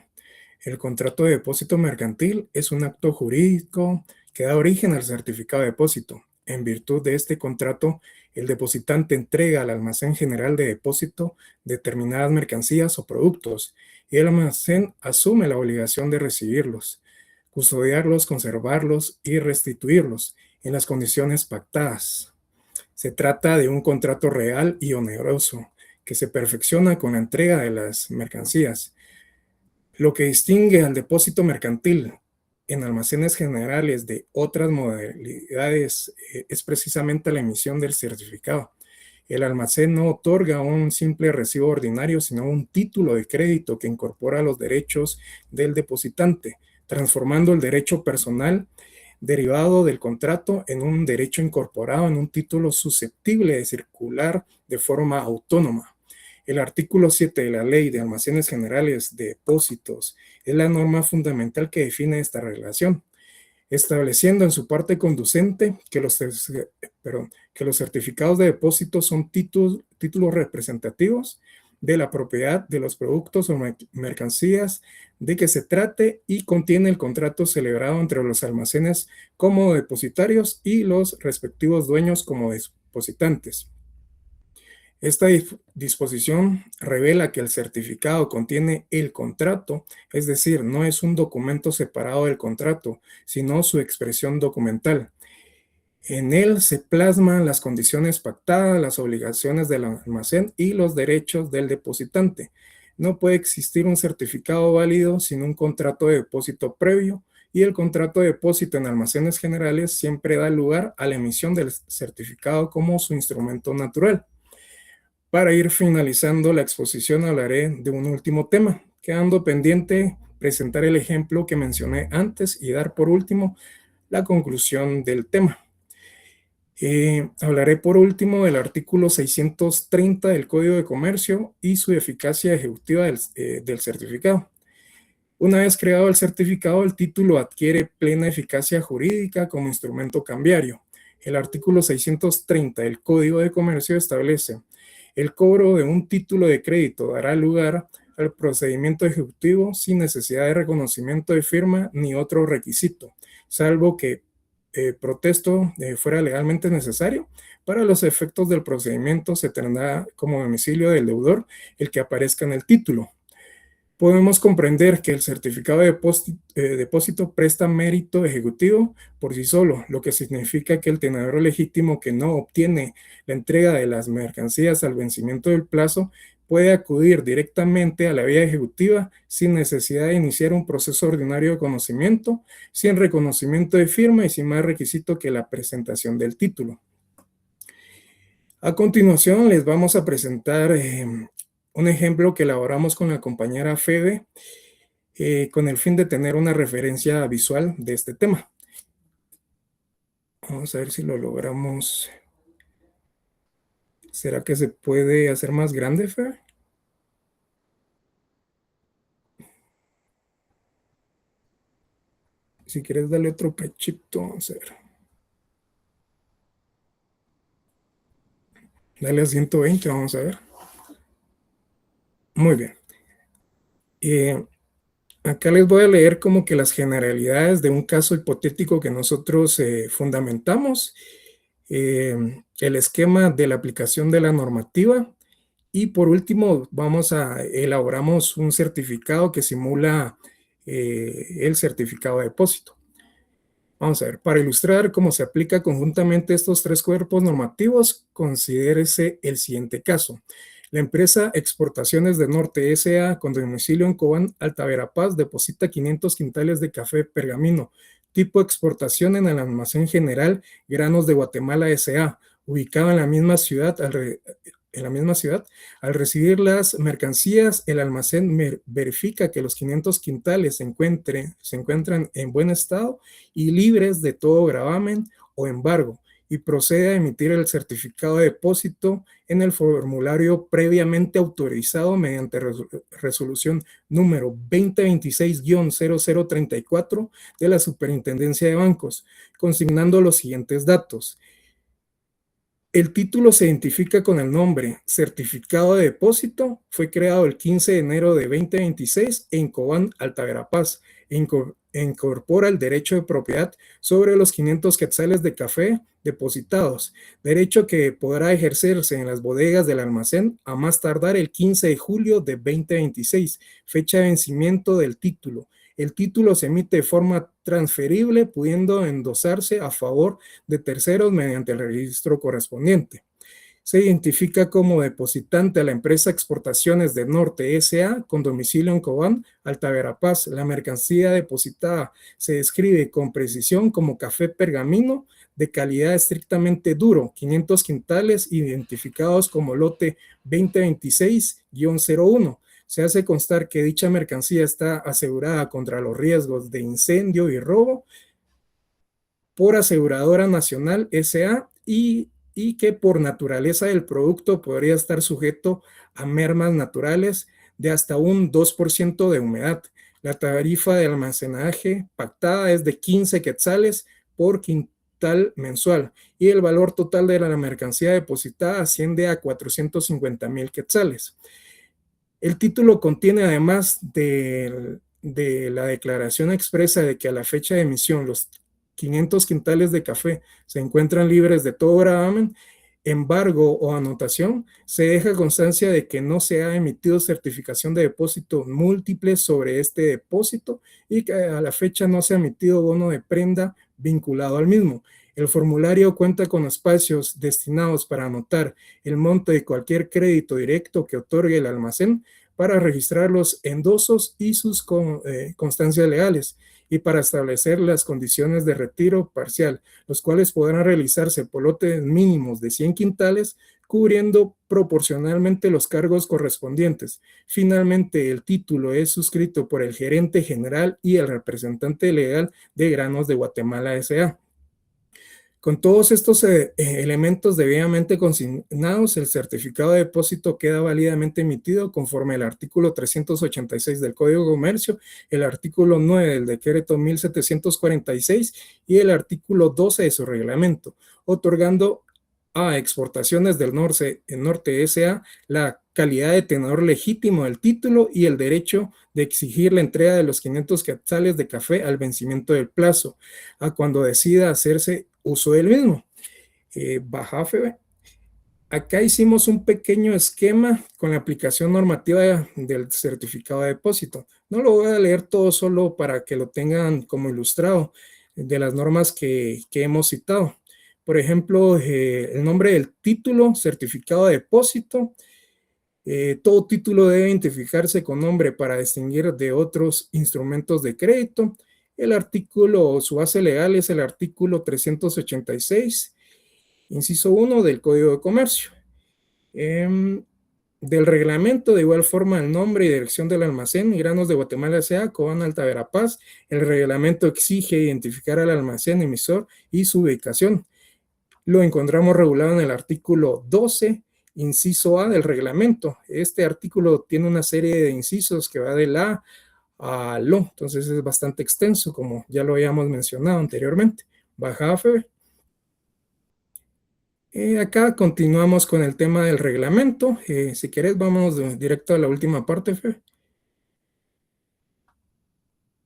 El contrato de depósito mercantil es un acto jurídico que da origen al certificado de depósito. En virtud de este contrato, el depositante entrega al almacén general de depósito determinadas mercancías o productos y el almacén asume la obligación de recibirlos, custodiarlos, conservarlos y restituirlos en las condiciones pactadas. Se trata de un contrato real y oneroso que se perfecciona con la entrega de las mercancías. Lo que distingue al depósito mercantil en almacenes generales de otras modalidades es precisamente la emisión del certificado. El almacén no otorga un simple recibo ordinario, sino un título de crédito que incorpora los derechos del depositante, transformando el derecho personal derivado del contrato en un derecho incorporado en un título susceptible de circular de forma autónoma. El artículo 7 de la Ley de Almacenes Generales de Depósitos es la norma fundamental que define esta relación, estableciendo en su parte conducente que los certificados de depósito son títulos representativos de la propiedad de los productos o mercancías de que se trate y contiene el contrato celebrado entre los almacenes como depositarios y los respectivos dueños como depositantes. Esta disposición revela que el certificado contiene el contrato, es decir, no es un documento separado del contrato, sino su expresión documental. En él se plasman las condiciones pactadas, las obligaciones del almacén y los derechos del depositante. No puede existir un certificado válido sin un contrato de depósito previo, y el contrato de depósito en almacenes generales siempre da lugar a la emisión del certificado como su instrumento natural. Para ir finalizando la exposición, hablaré de un último tema, quedando pendiente presentar el ejemplo que mencioné antes y dar por último la conclusión del tema. Hablaré por último del artículo 630 del Código de Comercio y su eficacia ejecutiva del certificado. Una vez creado el certificado, el título adquiere plena eficacia jurídica como instrumento cambiario. El artículo 630 del Código de Comercio establece: el cobro de un título de crédito dará lugar al procedimiento ejecutivo sin necesidad de reconocimiento de firma ni otro requisito, salvo que protesto fuera legalmente necesario. Para los efectos del procedimiento se tendrá como domicilio del deudor el que aparezca en el título. Podemos comprender que el certificado de depósito presta mérito ejecutivo por sí solo, lo que significa que el tenedor legítimo que no obtiene la entrega de las mercancías al vencimiento del plazo puede acudir directamente a la vía ejecutiva sin necesidad de iniciar un proceso ordinario de conocimiento, sin reconocimiento de firma y sin más requisito que la presentación del título. A continuación les vamos a presentar un ejemplo que elaboramos con la compañera Febe con el fin de tener una referencia visual de este tema. Vamos a ver si lo logramos. ¿Será que se puede hacer más grande, Febe? Si quieres darle otro cachito, vamos a ver. Dale a 120, vamos a ver. Muy bien. Acá les voy a leer como que las generalidades de un caso hipotético que nosotros fundamentamos, el esquema de la aplicación de la normativa, y por último elaboramos un certificado que simula el certificado de depósito. Vamos a ver, para ilustrar cómo se aplica conjuntamente estos tres cuerpos normativos, considérese el siguiente caso. La empresa Exportaciones del Norte S.A., con domicilio en Cobán, Alta Verapaz, deposita 500 quintales de café pergamino, tipo exportación en el almacén general Granos de Guatemala S.A., ubicado en la misma ciudad. Al recibir las mercancías, el almacén verifica que los 500 quintales se encuentran en buen estado y libres de todo gravamen o embargo, y procede a emitir el certificado de depósito en el formulario previamente autorizado mediante resolución número 2026-0034 de la Superintendencia de Bancos, consignando los siguientes datos. El título se identifica con el nombre Certificado de Depósito, fue creado el 15 de enero de 2026 en Cobán, Alta Verapaz, incorpora el derecho de propiedad sobre los 500 quetzales de café depositados, derecho que podrá ejercerse en las bodegas del almacén a más tardar el 15 de julio de 2026, fecha de vencimiento del título. El título se emite de forma transferible, pudiendo endosarse a favor de terceros mediante el registro correspondiente. Se identifica como depositante a la empresa Exportaciones del Norte S.A., con domicilio en Cobán, Alta Verapaz. La mercancía depositada se describe con precisión como café pergamino de calidad estrictamente duro, 500 quintales, identificados como lote 2026-01. Se hace constar que dicha mercancía está asegurada contra los riesgos de incendio y robo por Aseguradora Nacional S.A. y que por naturaleza del producto podría estar sujeto a mermas naturales de hasta un 2% de humedad. La tarifa de almacenaje pactada es de 15 quetzales por quintal mensual y el valor total de la mercancía depositada asciende a 450,000 quetzales. El título contiene, además de la declaración expresa de que a la fecha de emisión los 500 quintales de café se encuentran libres de todo gravamen, embargo o anotación, se deja constancia de que no se ha emitido certificación de depósito múltiple sobre este depósito y que a la fecha no se ha emitido bono de prenda vinculado al mismo. El formulario cuenta con espacios destinados para anotar el monto de cualquier crédito directo que otorgue el almacén, para registrar los endosos y sus constancias legales y para establecer las condiciones de retiro parcial, los cuales podrán realizarse por lotes mínimos de 100 quintales, cubriendo proporcionalmente los cargos correspondientes. Finalmente, el título es suscrito por el gerente general y el representante legal de Granos de Guatemala S.A. Con todos estos elementos debidamente consignados, el certificado de depósito queda válidamente emitido conforme al artículo 386 del Código de Comercio, el artículo 9 del decreto 1746 y el artículo 12 de su reglamento, otorgando a Exportaciones del Norte S.A. la calidad de tenedor legítimo del título y el derecho de exigir la entrega de los 500 quetzales de café al vencimiento del plazo, a cuando decida hacerse uso del mismo. Bajafe. Acá hicimos un pequeño esquema con la aplicación normativa del certificado de depósito. No lo voy a leer todo, solo para que lo tengan como ilustrado de las normas que hemos citado. Por ejemplo, el nombre del título, certificado de depósito. Todo título debe identificarse con nombre para distinguir de otros instrumentos de crédito. El artículo, su base legal es el artículo 386, inciso 1 del Código de Comercio. Del reglamento, de igual forma, el nombre y dirección del almacén, Granos de Guatemala S.A., Cobán Alta Verapaz. El reglamento exige identificar al almacén emisor y su ubicación. Lo encontramos regulado en el artículo 12, inciso A del reglamento. Este artículo tiene una serie de incisos que va de la a lo, entonces es bastante extenso, como ya lo habíamos mencionado anteriormente. Baja Febe. Acá continuamos con el tema del reglamento. Si querés, vamos directo a la última parte, Febe.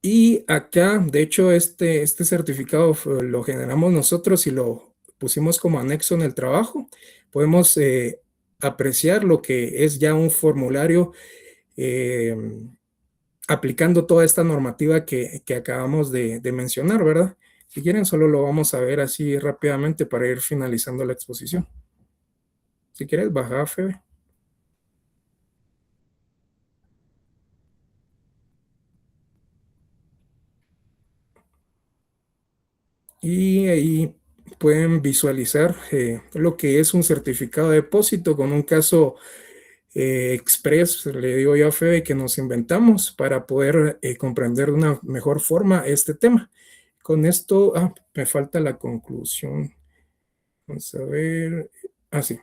Y acá, de hecho, este certificado lo generamos nosotros y lo pusimos como anexo en el trabajo. Podemos apreciar lo que es ya un formulario aplicando toda esta normativa que acabamos de mencionar, ¿verdad? Si quieren, solo lo vamos a ver así rápidamente para ir finalizando la exposición. Si quieres, baja, Febe. Y ahí pueden visualizar lo que es un certificado de depósito con un caso express, le digo yo a Febe, que nos inventamos para poder comprender de una mejor forma este tema. Con esto, me falta la conclusión. Vamos a ver. Sí.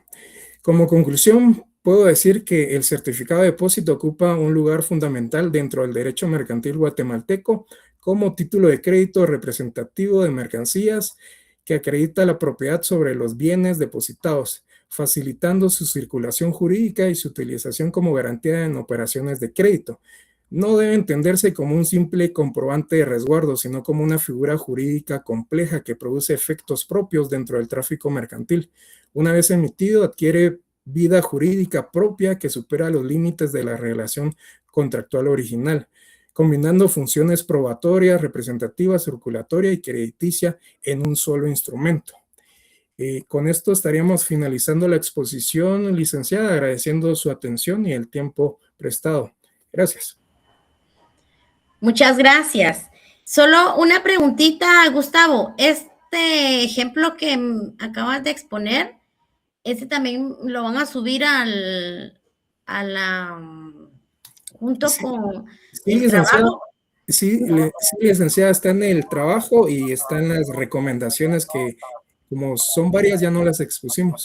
Como conclusión, puedo decir que el certificado de depósito ocupa un lugar fundamental dentro del derecho mercantil guatemalteco como título de crédito representativo de mercancías que acredita la propiedad sobre los bienes depositados, facilitando su circulación jurídica y su utilización como garantía en operaciones de crédito. No debe entenderse como un simple comprobante de resguardo, sino como una figura jurídica compleja que produce efectos propios dentro del tráfico mercantil. Una vez emitido, adquiere vida jurídica propia que supera los límites de la relación contractual original, combinando funciones probatorias, representativas, circulatoria y crediticia en un solo instrumento. Con esto estaríamos finalizando la exposición, licenciada, agradeciendo su atención y el tiempo prestado. Gracias. Muchas gracias. Solo una preguntita, Gustavo. Este ejemplo que acabas de exponer, ¿este también lo van a subir junto con el trabajo? Sí, licenciada, está en el trabajo y están las recomendaciones que, como son varias, ya no las expusimos.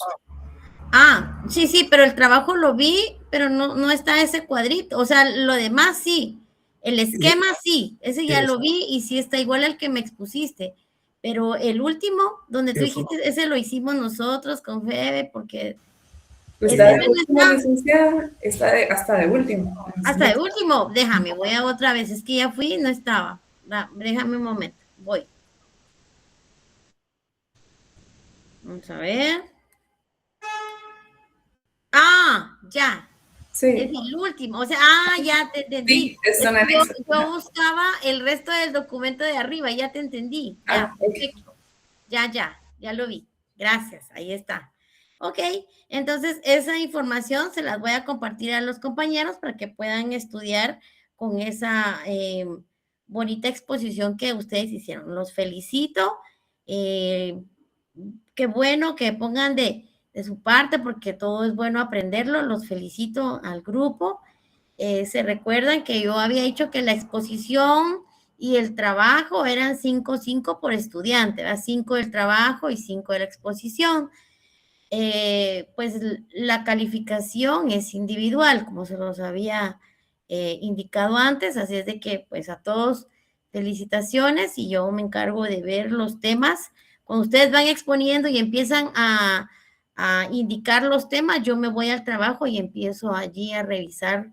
Sí, pero el trabajo lo vi, pero no está ese cuadrito. O sea, lo demás sí. El esquema sí, ese ya lo vi y sí está igual al que me expusiste. Pero el último, donde tú dijiste, ese lo hicimos nosotros con Febe, porque... Está de último, licenciada, hasta de último. Hasta de último, déjame, voy a otra vez, es que ya fui y no estaba. Déjame un momento, voy. Vamos a ver. Ah, ya. Sí. Es el último. O sea, ya te entendí. Sí, es un anexo. Yo buscaba el resto del documento de arriba, ya te entendí. Ya, perfecto. Ya lo vi. Gracias, ahí está. Ok, entonces esa información se las voy a compartir a los compañeros para que puedan estudiar con esa bonita exposición que ustedes hicieron. Los felicito. Qué bueno que pongan de su parte porque todo es bueno aprenderlo. Los felicito al grupo. Se recuerdan que yo había dicho que la exposición y el trabajo eran 5 por estudiante, ¿verdad? 5 del trabajo y 5 de la exposición. Pues la calificación es individual, como se los había indicado antes, así es de que pues a todos felicitaciones y yo me encargo de ver los temas. Cuando ustedes van exponiendo y empiezan a indicar los temas, yo me voy al trabajo y empiezo allí a revisar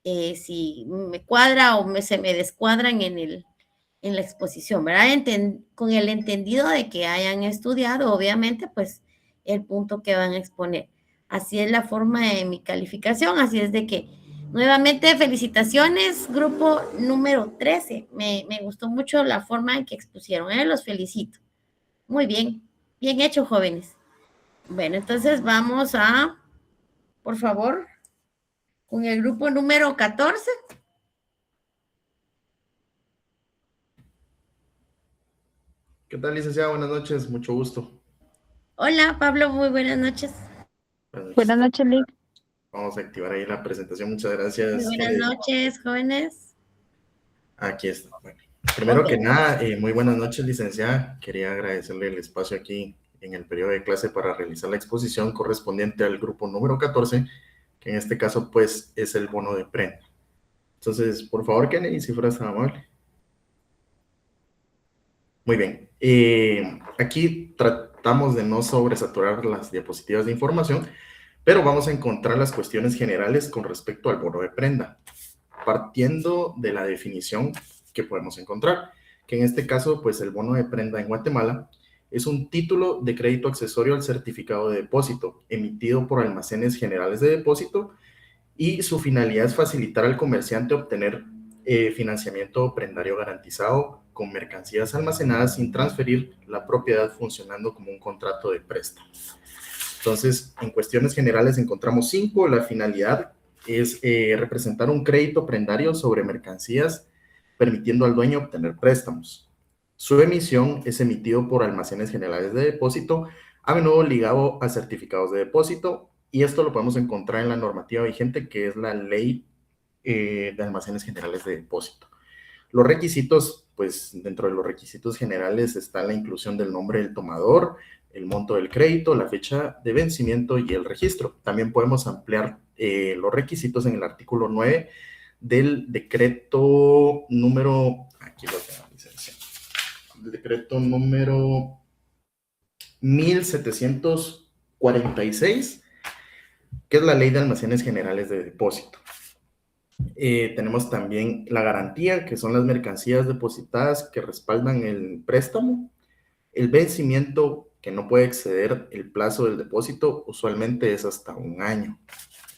si me cuadra o se me descuadran en la exposición, ¿verdad? Con el entendido de que hayan estudiado, obviamente, pues el punto que van a exponer. Así es la forma de mi calificación, así es de que nuevamente felicitaciones, grupo número 13. Me gustó mucho la forma en que expusieron, los felicito. Muy bien, bien hecho, jóvenes. Bueno, entonces vamos por favor, con el grupo número 14. ¿Qué tal, licenciada? Buenas noches, mucho gusto. Hola, Pablo, muy buenas noches. Buenas noches, Lick. Vamos a activar ahí la presentación, muchas gracias. Muy buenas noches, jóvenes. Aquí está. Bueno, primero que nada, muy buenas noches, licenciada. Quería agradecerle el espacio aquí en el periodo de clase para realizar la exposición correspondiente al grupo número 14, que en este caso, pues, es el bono de prenda. Entonces, por favor, Kennedy, si fueras tan amable. Muy bien. Aquí tratamos de no sobresaturar las diapositivas de información, pero vamos a encontrar las cuestiones generales con respecto al bono de prenda, partiendo de la definición que podemos encontrar, que en este caso, pues el bono de prenda en Guatemala es un título de crédito accesorio al certificado de depósito, emitido por almacenes generales de depósito, y su finalidad es facilitar al comerciante obtener financiamiento prendario garantizado con mercancías almacenadas sin transferir la propiedad, funcionando como un contrato de préstamo. Entonces, en cuestiones generales encontramos 5. La finalidad es representar un crédito prendario sobre mercancías, permitiendo al dueño obtener préstamos. Su emisión es emitido por almacenes generales de depósito, a menudo ligado a certificados de depósito, y esto lo podemos encontrar en la normativa vigente, que es la Ley de Almacenes Generales de Depósito. Los requisitos, pues dentro de los requisitos generales está la inclusión del nombre del tomador, el monto del crédito, la fecha de vencimiento y el registro. También podemos ampliar los requisitos en el artículo 9 del decreto número, aquí lo tengo, licencia, el decreto número 1746, que es la Ley de Almacenes Generales de Depósito. Tenemos también la garantía, que son las mercancías depositadas que respaldan el préstamo. El vencimiento, que no puede exceder el plazo del depósito, usualmente es hasta 1 año,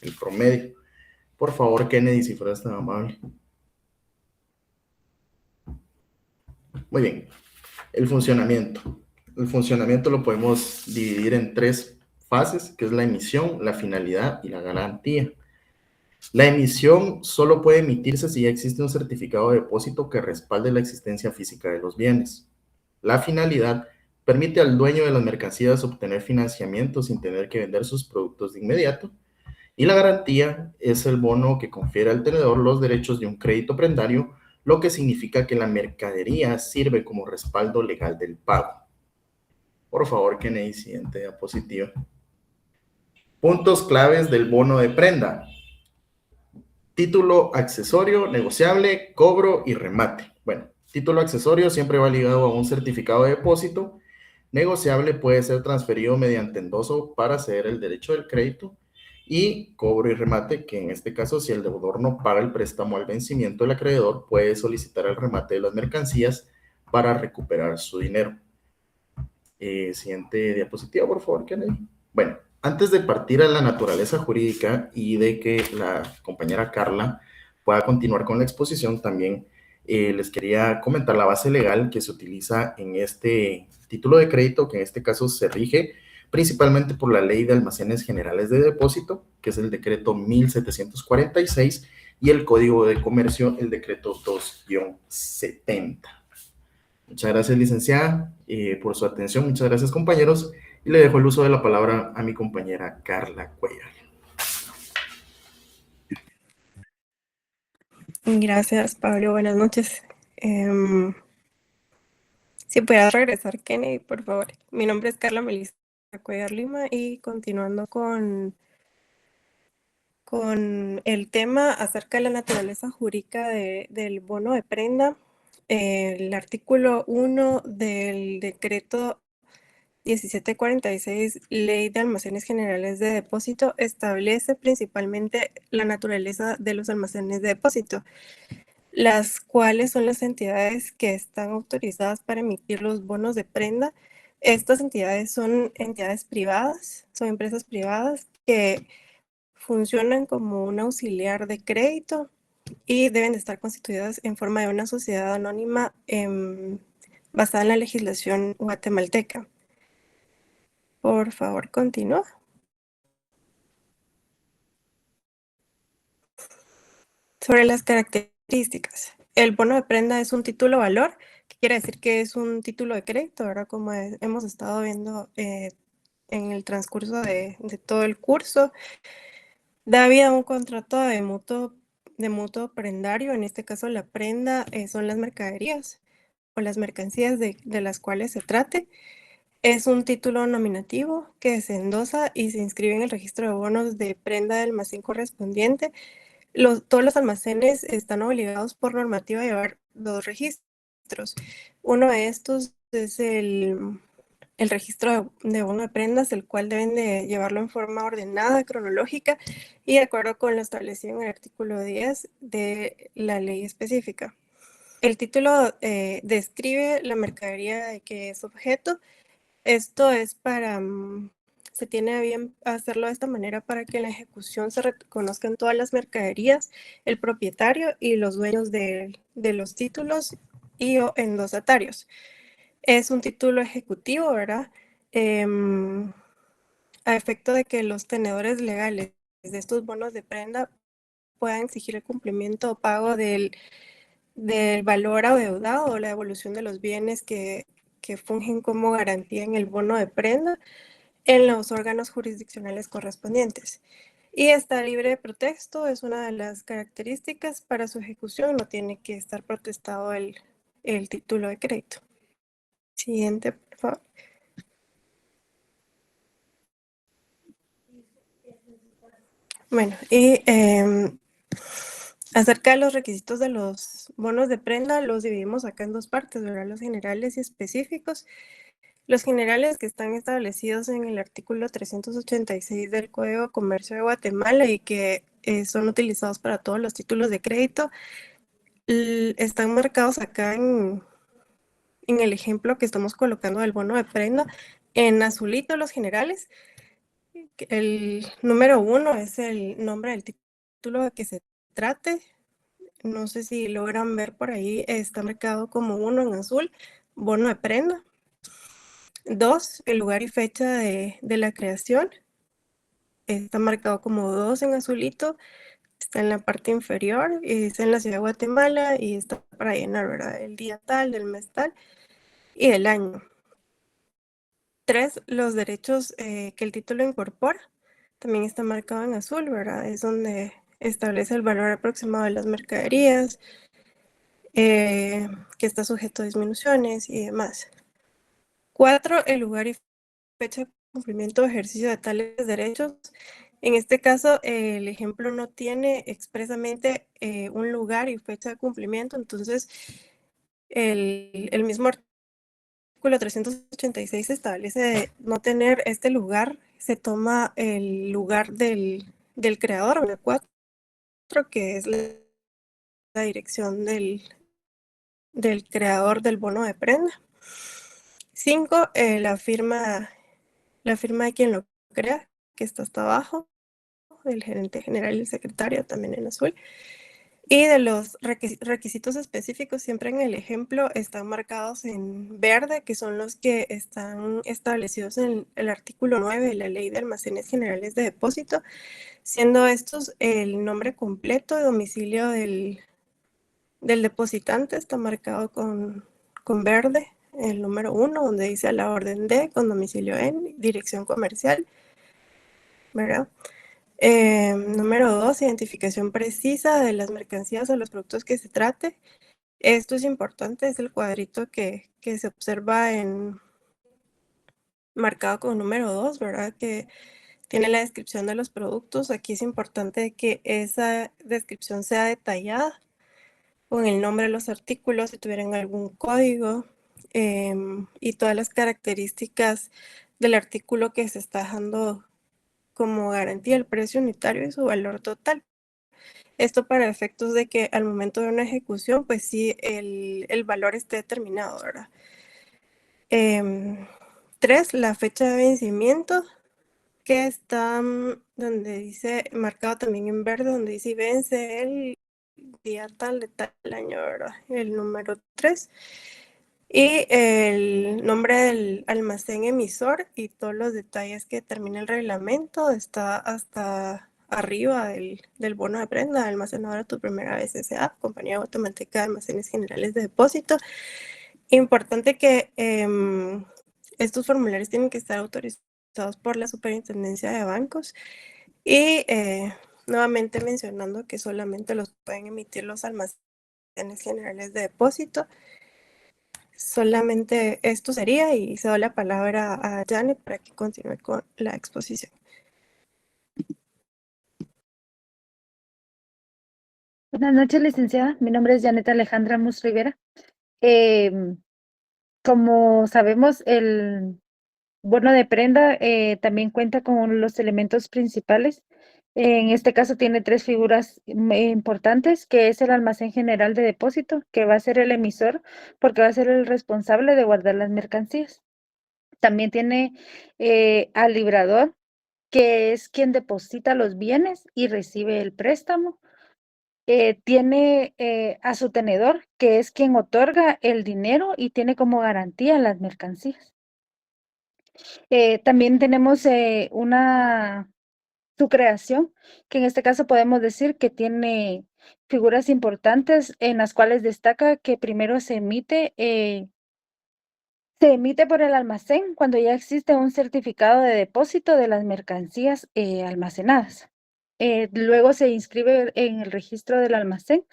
el promedio. Por favor, Kennedy, si fueras tan amable. Muy bien. El funcionamiento. El funcionamiento lo podemos dividir en 3 fases, que es la emisión, la finalidad y la garantía. La emisión solo puede emitirse si ya existe un certificado de depósito que respalde la existencia física de los bienes. La finalidad permite al dueño de las mercancías obtener financiamiento sin tener que vender sus productos de inmediato. Y la garantía es el bono que confiere al tenedor los derechos de un crédito prendario, lo que significa que la mercadería sirve como respaldo legal del pago. Por favor, Kennedy, siguiente diapositiva. Puntos claves del bono de prenda. Título accesorio, negociable, cobro y remate. Bueno, título accesorio siempre va ligado a un certificado de depósito. Negociable puede ser transferido mediante endoso para ceder el derecho del crédito. Y cobro y remate, que en este caso, si el deudor no paga el préstamo al vencimiento, el acreedor puede solicitar el remate de las mercancías para recuperar su dinero. Siguiente diapositiva, por favor, Kennedy. Bueno, Antes de partir a la naturaleza jurídica y de que la compañera Carla pueda continuar con la exposición, también les quería comentar la base legal que se utiliza en este título de crédito, que en este caso se rige principalmente por la Ley de Almacenes Generales de Depósito, que es el decreto 1746, y el Código de Comercio, el decreto 2-70. Muchas gracias, licenciada, por su atención. Muchas gracias, compañeros. Y le dejo el uso de la palabra a mi compañera Carla Cuellar. Gracias, Pablo. Buenas noches. Si pudieras regresar, Kennedy, por favor. Mi nombre es Carla Melissa Cuellar Lima y continuando con el tema acerca de la naturaleza jurídica del bono de prenda, el artículo 1 del decreto 1746, Ley de Almacenes Generales de Depósito, establece principalmente la naturaleza de los almacenes de depósito, las cuales son las entidades que están autorizadas para emitir los bonos de prenda. Estas entidades son entidades privadas, son empresas privadas que funcionan como un auxiliar de crédito y deben de estar constituidas en forma de una sociedad anónima basada en la legislación guatemalteca. Por favor, continúa. Sobre las características. El bono de prenda es un título valor, que quiere decir que es un título de crédito, ¿verdad? Como hemos estado viendo en el transcurso de todo el curso. Da vida a un contrato de mutuo prendario. En este caso, la prenda son las mercaderías o las mercancías de las cuales se trate. Es un título nominativo que se endosa y se inscribe en el registro de bonos de prenda del almacén correspondiente. Todos los almacenes están obligados por normativa a llevar 2 registros. Uno de estos es el registro de bono de prendas, el cual deben de llevarlo en forma ordenada, cronológica y de acuerdo con lo establecido en el artículo 10 de la ley específica. El título describe la mercadería de que es objeto. Esto es se tiene a bien hacerlo de esta manera para que en la ejecución se reconozcan todas las mercaderías, el propietario y los dueños de los títulos y o endosatarios. Es un título ejecutivo, ¿verdad? A efecto de que los tenedores legales de estos bonos de prenda puedan exigir el cumplimiento o pago del valor adeudado o la devolución de los bienes que fungen como garantía en el bono de prenda en los órganos jurisdiccionales correspondientes. Y está libre de protesto, es una de las características para su ejecución, no tiene que estar protestado el título de crédito. Siguiente, por favor. Bueno, y acerca de los requisitos de los bonos de prenda, los dividimos acá en 2 partes, ¿verdad? Los generales y específicos. Los generales que están establecidos en el artículo 386 del Código de Comercio de Guatemala y que son utilizados para todos los títulos de crédito, están marcados acá en el ejemplo que estamos colocando del bono de prenda. En azulito los generales, el número 1 es el nombre del título de que se trate. No sé si logran ver por ahí, está marcado como 1 en azul, bono de prenda. 2, el lugar y fecha de la creación. Está marcado como 2 en azulito. Está en la parte inferior, está en la ciudad de Guatemala y está para llenar, ¿verdad? El día tal, del mes tal y el año. 3, los derechos que el título incorpora. También está marcado en azul, ¿verdad? Es donde establece el valor aproximado de las mercaderías, que está sujeto a disminuciones y demás. 4, el lugar y fecha de cumplimiento o ejercicio de tales derechos. En este caso, el ejemplo no tiene expresamente un lugar y fecha de cumplimiento, entonces el mismo artículo 386 establece no tener este lugar, se toma el lugar del creador, el 4, que es la dirección del creador del bono de prenda. 5, la firma de quien lo crea, que está hasta abajo, el gerente general y el secretario también en azul. Y de los requisitos específicos, siempre en el ejemplo están marcados en verde, que son los que están establecidos en el artículo 9 de la Ley de Almacenes Generales de Depósito, siendo estos el nombre completo de domicilio del depositante, está marcado con verde, el número 1, donde dice a la orden de, con domicilio en, dirección comercial, ¿verdad? Número 2, identificación precisa de las mercancías o los productos que se trate. Esto es importante, es el cuadrito que se observa marcado con número 2, ¿verdad? Que tiene la descripción de los productos. Aquí es importante que esa descripción sea detallada, con el nombre de los artículos, si tuvieran algún código, y todas las características del artículo que se está dejando como garantía, el precio unitario y su valor total. Esto para efectos de que al momento de una ejecución, pues sí, el valor esté determinado, ¿verdad? 3, la fecha de vencimiento, que está donde dice, marcado también en verde, donde dice vence el día tal de tal año, ¿verdad? El número 3. Y el nombre del almacén emisor y todos los detalles que determina el reglamento está hasta arriba del bono de prenda, almacenadora tu primera vez S.A., Compañía Automática de Almacenes Generales de Depósito. Importante que estos formularios tienen que estar autorizados por la Superintendencia de Bancos y nuevamente mencionando que solamente los pueden emitir los almacenes generales de depósito. Solamente esto sería y cedo la palabra a Janet para que continúe con la exposición. Buenas noches, licenciada. Mi nombre es Janet Alejandra Mus Rivera. Como sabemos, el bono de prenda también cuenta con los elementos principales. En este caso tiene 3 figuras importantes, que es el almacén general de depósito, que va a ser el emisor, porque va a ser el responsable de guardar las mercancías. También tiene al librador, que es quien deposita los bienes y recibe el préstamo. Tiene a su tenedor, que es quien otorga el dinero y tiene como garantía las mercancías. También tenemos su creación, que en este caso podemos decir que tiene figuras importantes en las cuales destaca que primero se emite por el almacén cuando ya existe un certificado de depósito de las mercancías almacenadas. Luego se inscribe en el registro del almacén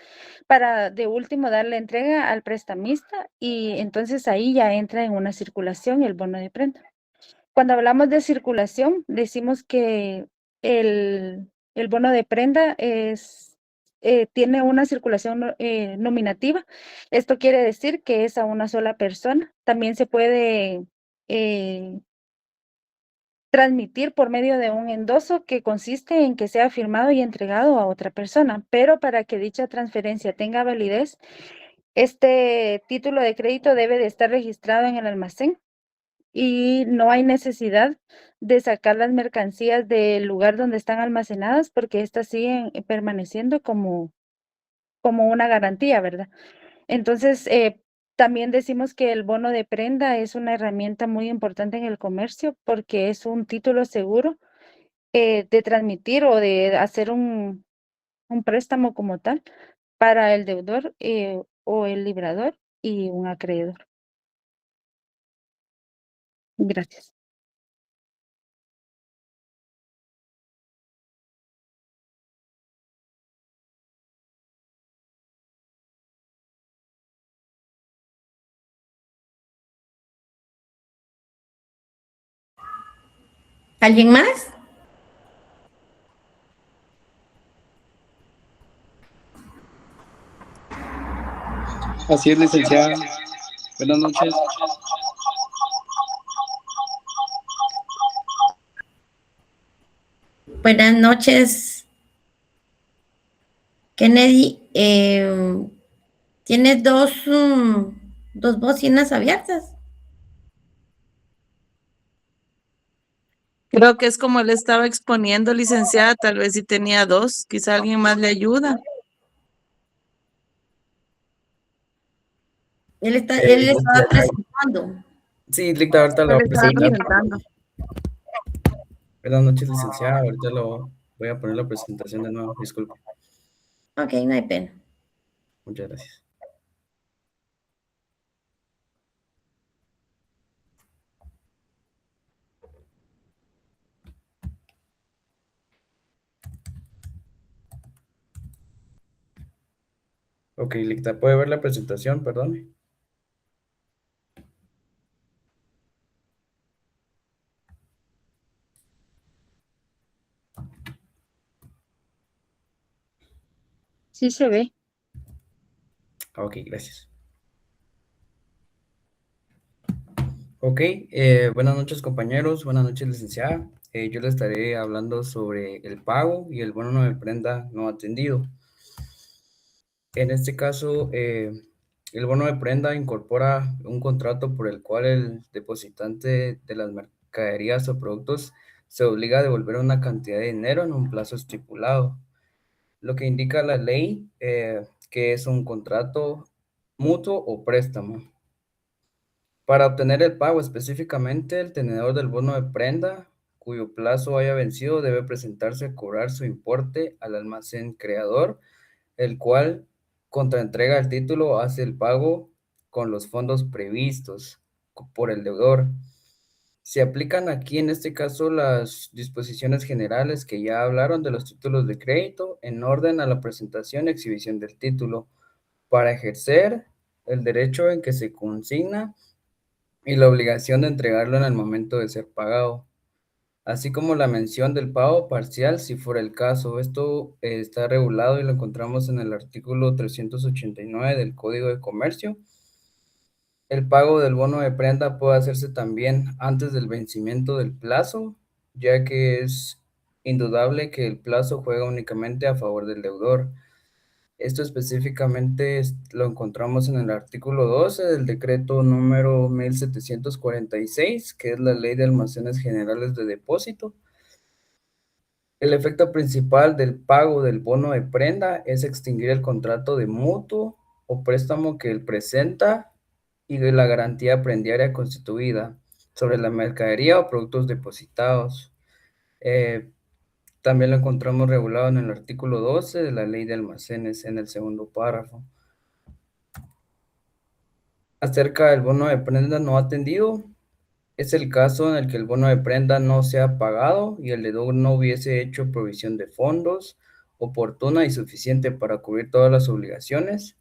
para de último darle entrega al prestamista y entonces ahí ya entra en una circulación el bono de prenda. Cuando hablamos de circulación, decimos que el bono de prenda tiene una circulación nominativa. Esto quiere decir que es a una sola persona. También se puede transmitir por medio de un endoso que consiste en que sea firmado y entregado a otra persona, pero para que dicha transferencia tenga validez, este título de crédito debe de estar registrado en el almacén y no hay necesidad de sacar las mercancías del lugar donde están almacenadas porque estas siguen permaneciendo como una garantía, ¿verdad? Entonces, también decimos que el bono de prenda es una herramienta muy importante en el comercio porque es un título seguro de transmitir o de hacer un préstamo como tal para el deudor o el librador y un acreedor. Gracias. ¿Alguien más? Así es, licenciada. Buenas noches. Buenas noches, Kennedy. Tienes dos bocinas abiertas. Creo que es como le estaba exponiendo, licenciada, tal vez si tenía dos, quizá alguien más le ayuda. Él Yo estaba por ahí. presentando. Sí, Licta, ahorita lo Él voy a estaba presentar. presentando. Buenas noches, licenciada. Ahorita lo voy a poner la presentación de nuevo. Disculpe. Ok, no hay pena. Muchas gracias. Ok, Licta, ¿puede ver la presentación? Perdón. Sí se ve. Ok, gracias. Ok, buenas noches compañeros, buenas noches licenciada. Yo les estaré hablando sobre el pago y el bono de prenda no atendido. En este caso, el bono de prenda incorpora un contrato por el cual el depositante de las mercaderías o productos se obliga a devolver una cantidad de dinero en un plazo estipulado, lo que indica la ley que es un contrato mutuo o préstamo. Para obtener el pago específicamente, el tenedor del bono de prenda, cuyo plazo haya vencido, debe presentarse a cobrar su importe al almacén creador, el cual, contra entrega del título, hace el pago con los fondos previstos por el deudor. Se aplican aquí, en este caso, las disposiciones generales que ya hablaron de los títulos de crédito en orden a la presentación y exhibición del título para ejercer el derecho en que se consigna y la obligación de entregarlo en el momento de ser pagado, así como la mención del pago parcial si fuera el caso. Esto está regulado y lo encontramos en el artículo 389 del Código de Comercio. El pago del bono de prenda puede hacerse también antes del vencimiento del plazo, ya que es indudable que el plazo juega únicamente a favor del deudor. Esto específicamente lo encontramos en el artículo 12 del decreto número 1746, que es la Ley de Almacenes Generales de Depósito. El efecto principal del pago del bono de prenda es extinguir el contrato de mutuo o préstamo que él presenta y de la garantía prendiaria constituida sobre la mercadería o productos depositados. También lo encontramos regulado en el artículo 12 de la Ley de Almacenes en el segundo párrafo. Acerca del bono de prenda no atendido, es el caso en el que el bono de prenda no se ha pagado y el deudor no hubiese hecho provisión de fondos oportuna y suficiente para cubrir todas las obligaciones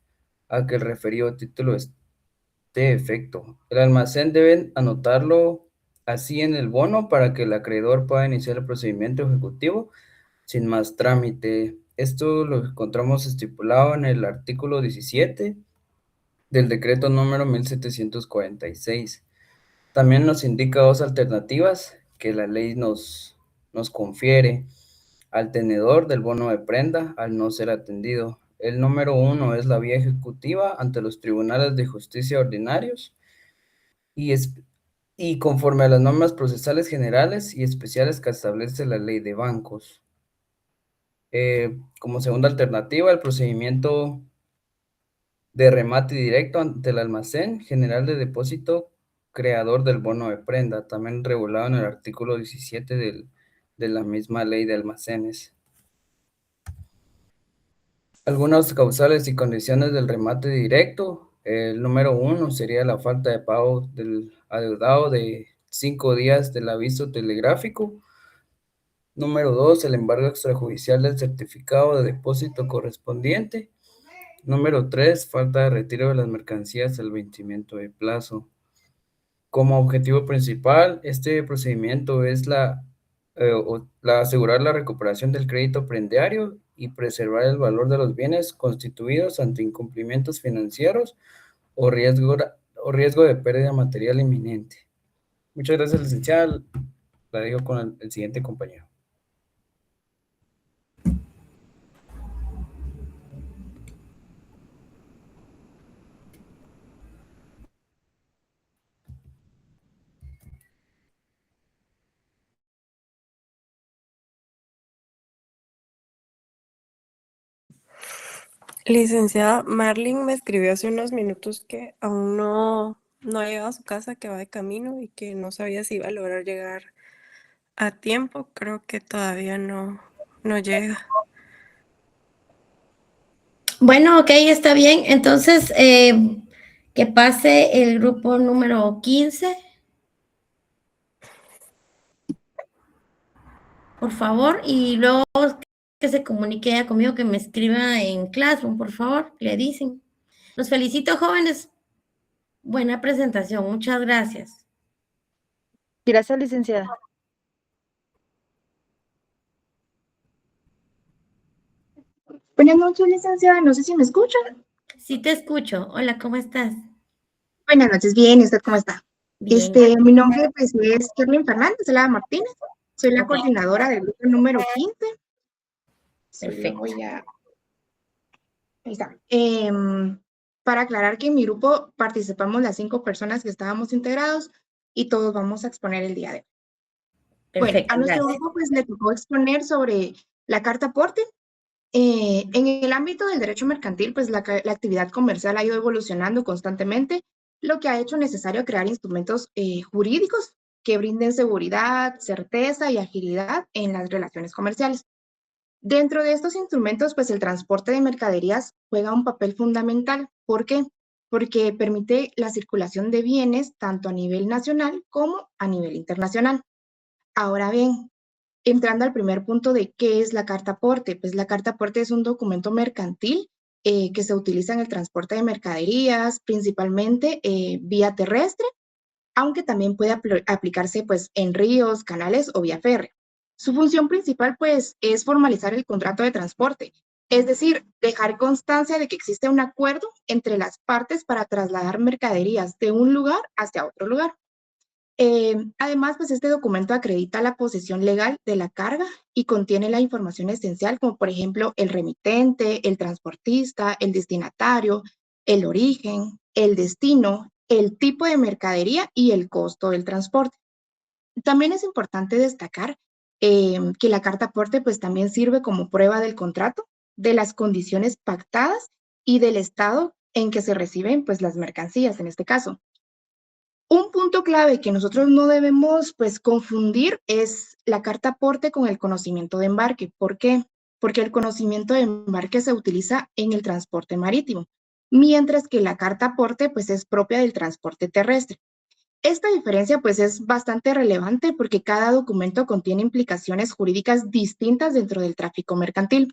a que el referido título esté efecto. El almacén debe anotarlo así en el bono para que el acreedor pueda iniciar el procedimiento ejecutivo sin más trámite. Esto lo encontramos estipulado en el artículo 17 del decreto número 1746. También nos indica dos alternativas que la ley nos confiere al tenedor del bono de prenda al no ser atendido. El número 1 es la vía ejecutiva ante los tribunales de justicia ordinarios y conforme a las normas procesales generales y especiales que establece la ley de bancos. Como segunda alternativa, el procedimiento de remate directo ante el almacén general de depósito creador del bono de prenda, también regulado en el artículo 17 de la misma ley de almacenes. Algunas causales y condiciones del remate directo. El número 1 sería la falta de pago del adeudado de 5 días del aviso telegráfico. Número 2, el embargo extrajudicial del certificado de depósito correspondiente. Número 3, falta de retiro de las mercancías al vencimiento de plazo. Como objetivo principal, este procedimiento es asegurar la recuperación del crédito prendiario y preservar el valor de los bienes constituidos ante incumplimientos financieros o riesgo de pérdida material inminente. Muchas gracias, licenciada. La dejo con el siguiente compañero. Licenciada, Marlene me escribió hace unos minutos que aún no ha llegado a su casa, que va de camino y que no sabía si iba a lograr llegar a tiempo. Creo que todavía no llega. Bueno, ok, está bien. Entonces, que pase el grupo número 15. Por favor, y luego que se comunique ella conmigo, que me escriba en Classroom, por favor, le dicen. Los felicito, jóvenes. Buena presentación, muchas gracias. Gracias, licenciada. Buenas noches, licenciada. No sé si me escuchan. Sí te escucho. Hola, ¿cómo estás? Buenas noches, bien. ¿Y usted cómo está? Bien. Mi nombre pues es Kerlin Fernández Alada Martínez. Soy la coordinadora del grupo número 15. Perfecto. Ahí está. Para aclarar que en mi grupo participamos las 5 personas que estábamos integrados y todos vamos a exponer el día de hoy. Perfecto, bueno, a nuestro gracias. grupo pues le tocó exponer sobre la carta aporte. En el ámbito del derecho mercantil, pues la actividad comercial ha ido evolucionando constantemente, lo que ha hecho necesario crear instrumentos jurídicos que brinden seguridad, certeza y agilidad en las relaciones comerciales. Dentro de estos instrumentos, pues el transporte de mercaderías juega un papel fundamental. ¿Por qué? Porque permite la circulación de bienes tanto a nivel nacional como a nivel internacional. Ahora bien, entrando al primer punto de qué es la carta aporte, pues la carta aporte es un documento mercantil que se utiliza en el transporte de mercaderías, principalmente vía terrestre, aunque también puede aplicarse pues en ríos, canales o vía férrea. Su función principal pues es formalizar el contrato de transporte, es decir, dejar constancia de que existe un acuerdo entre las partes para trasladar mercaderías de un lugar hacia otro lugar. Además, pues este documento acredita la posesión legal de la carga y contiene la información esencial, como por ejemplo el remitente, el transportista, el destinatario, el origen, el destino, el tipo de mercadería y el costo del transporte. También es importante destacar que la carta aporte pues también sirve como prueba del contrato, de las condiciones pactadas y del estado en que se reciben pues las mercancías en este caso. Un punto clave que nosotros no debemos pues confundir es la carta aporte con el conocimiento de embarque. ¿Por qué? Porque el conocimiento de embarque se utiliza en el transporte marítimo, mientras que la carta aporte pues es propia del transporte terrestre. Esta diferencia pues es bastante relevante porque cada documento contiene implicaciones jurídicas distintas dentro del tráfico mercantil.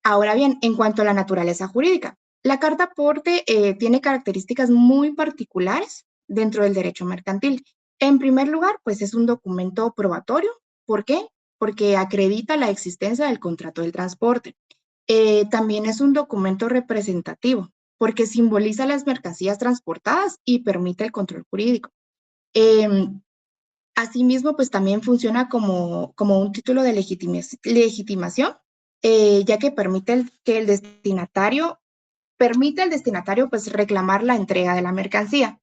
Ahora bien, en cuanto a la naturaleza jurídica, la carta aporte tiene características muy particulares dentro del derecho mercantil. En primer lugar, pues es un documento probatorio. ¿Por qué? Porque acredita la existencia del contrato del transporte. También es un documento representativo, porque simboliza las mercancías transportadas y permite el control jurídico. Asimismo, pues también funciona como un título de legitimación, ya que permite el destinatario pues reclamar la entrega de la mercancía.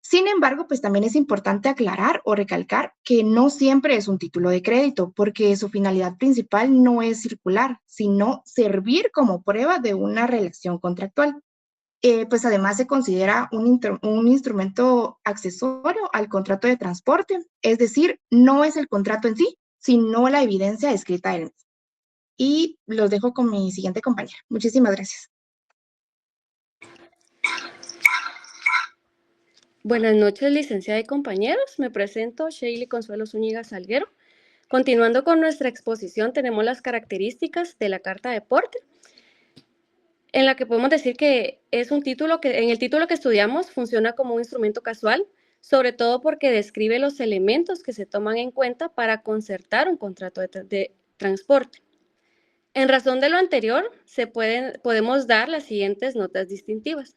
Sin embargo, pues también es importante aclarar o recalcar que no siempre es un título de crédito, porque su finalidad principal no es circular, sino servir como prueba de una relación contractual. Pues además se considera un instrumento accesorio al contrato de transporte, es decir, no es el contrato en sí, sino la evidencia escrita del mismo. Y los dejo con mi siguiente compañera. Muchísimas gracias. Buenas noches, licenciada y compañeros. Me presento, Sheily Consuelo Zúñiga Salguero. Continuando con nuestra exposición, tenemos las características de la carta de aporte, en la que podemos decir que es un título que, en el título que estudiamos, funciona como un instrumento casual, sobre todo porque describe los elementos que se toman en cuenta para concertar un contrato de transporte. En razón de lo anterior, podemos dar las siguientes notas distintivas.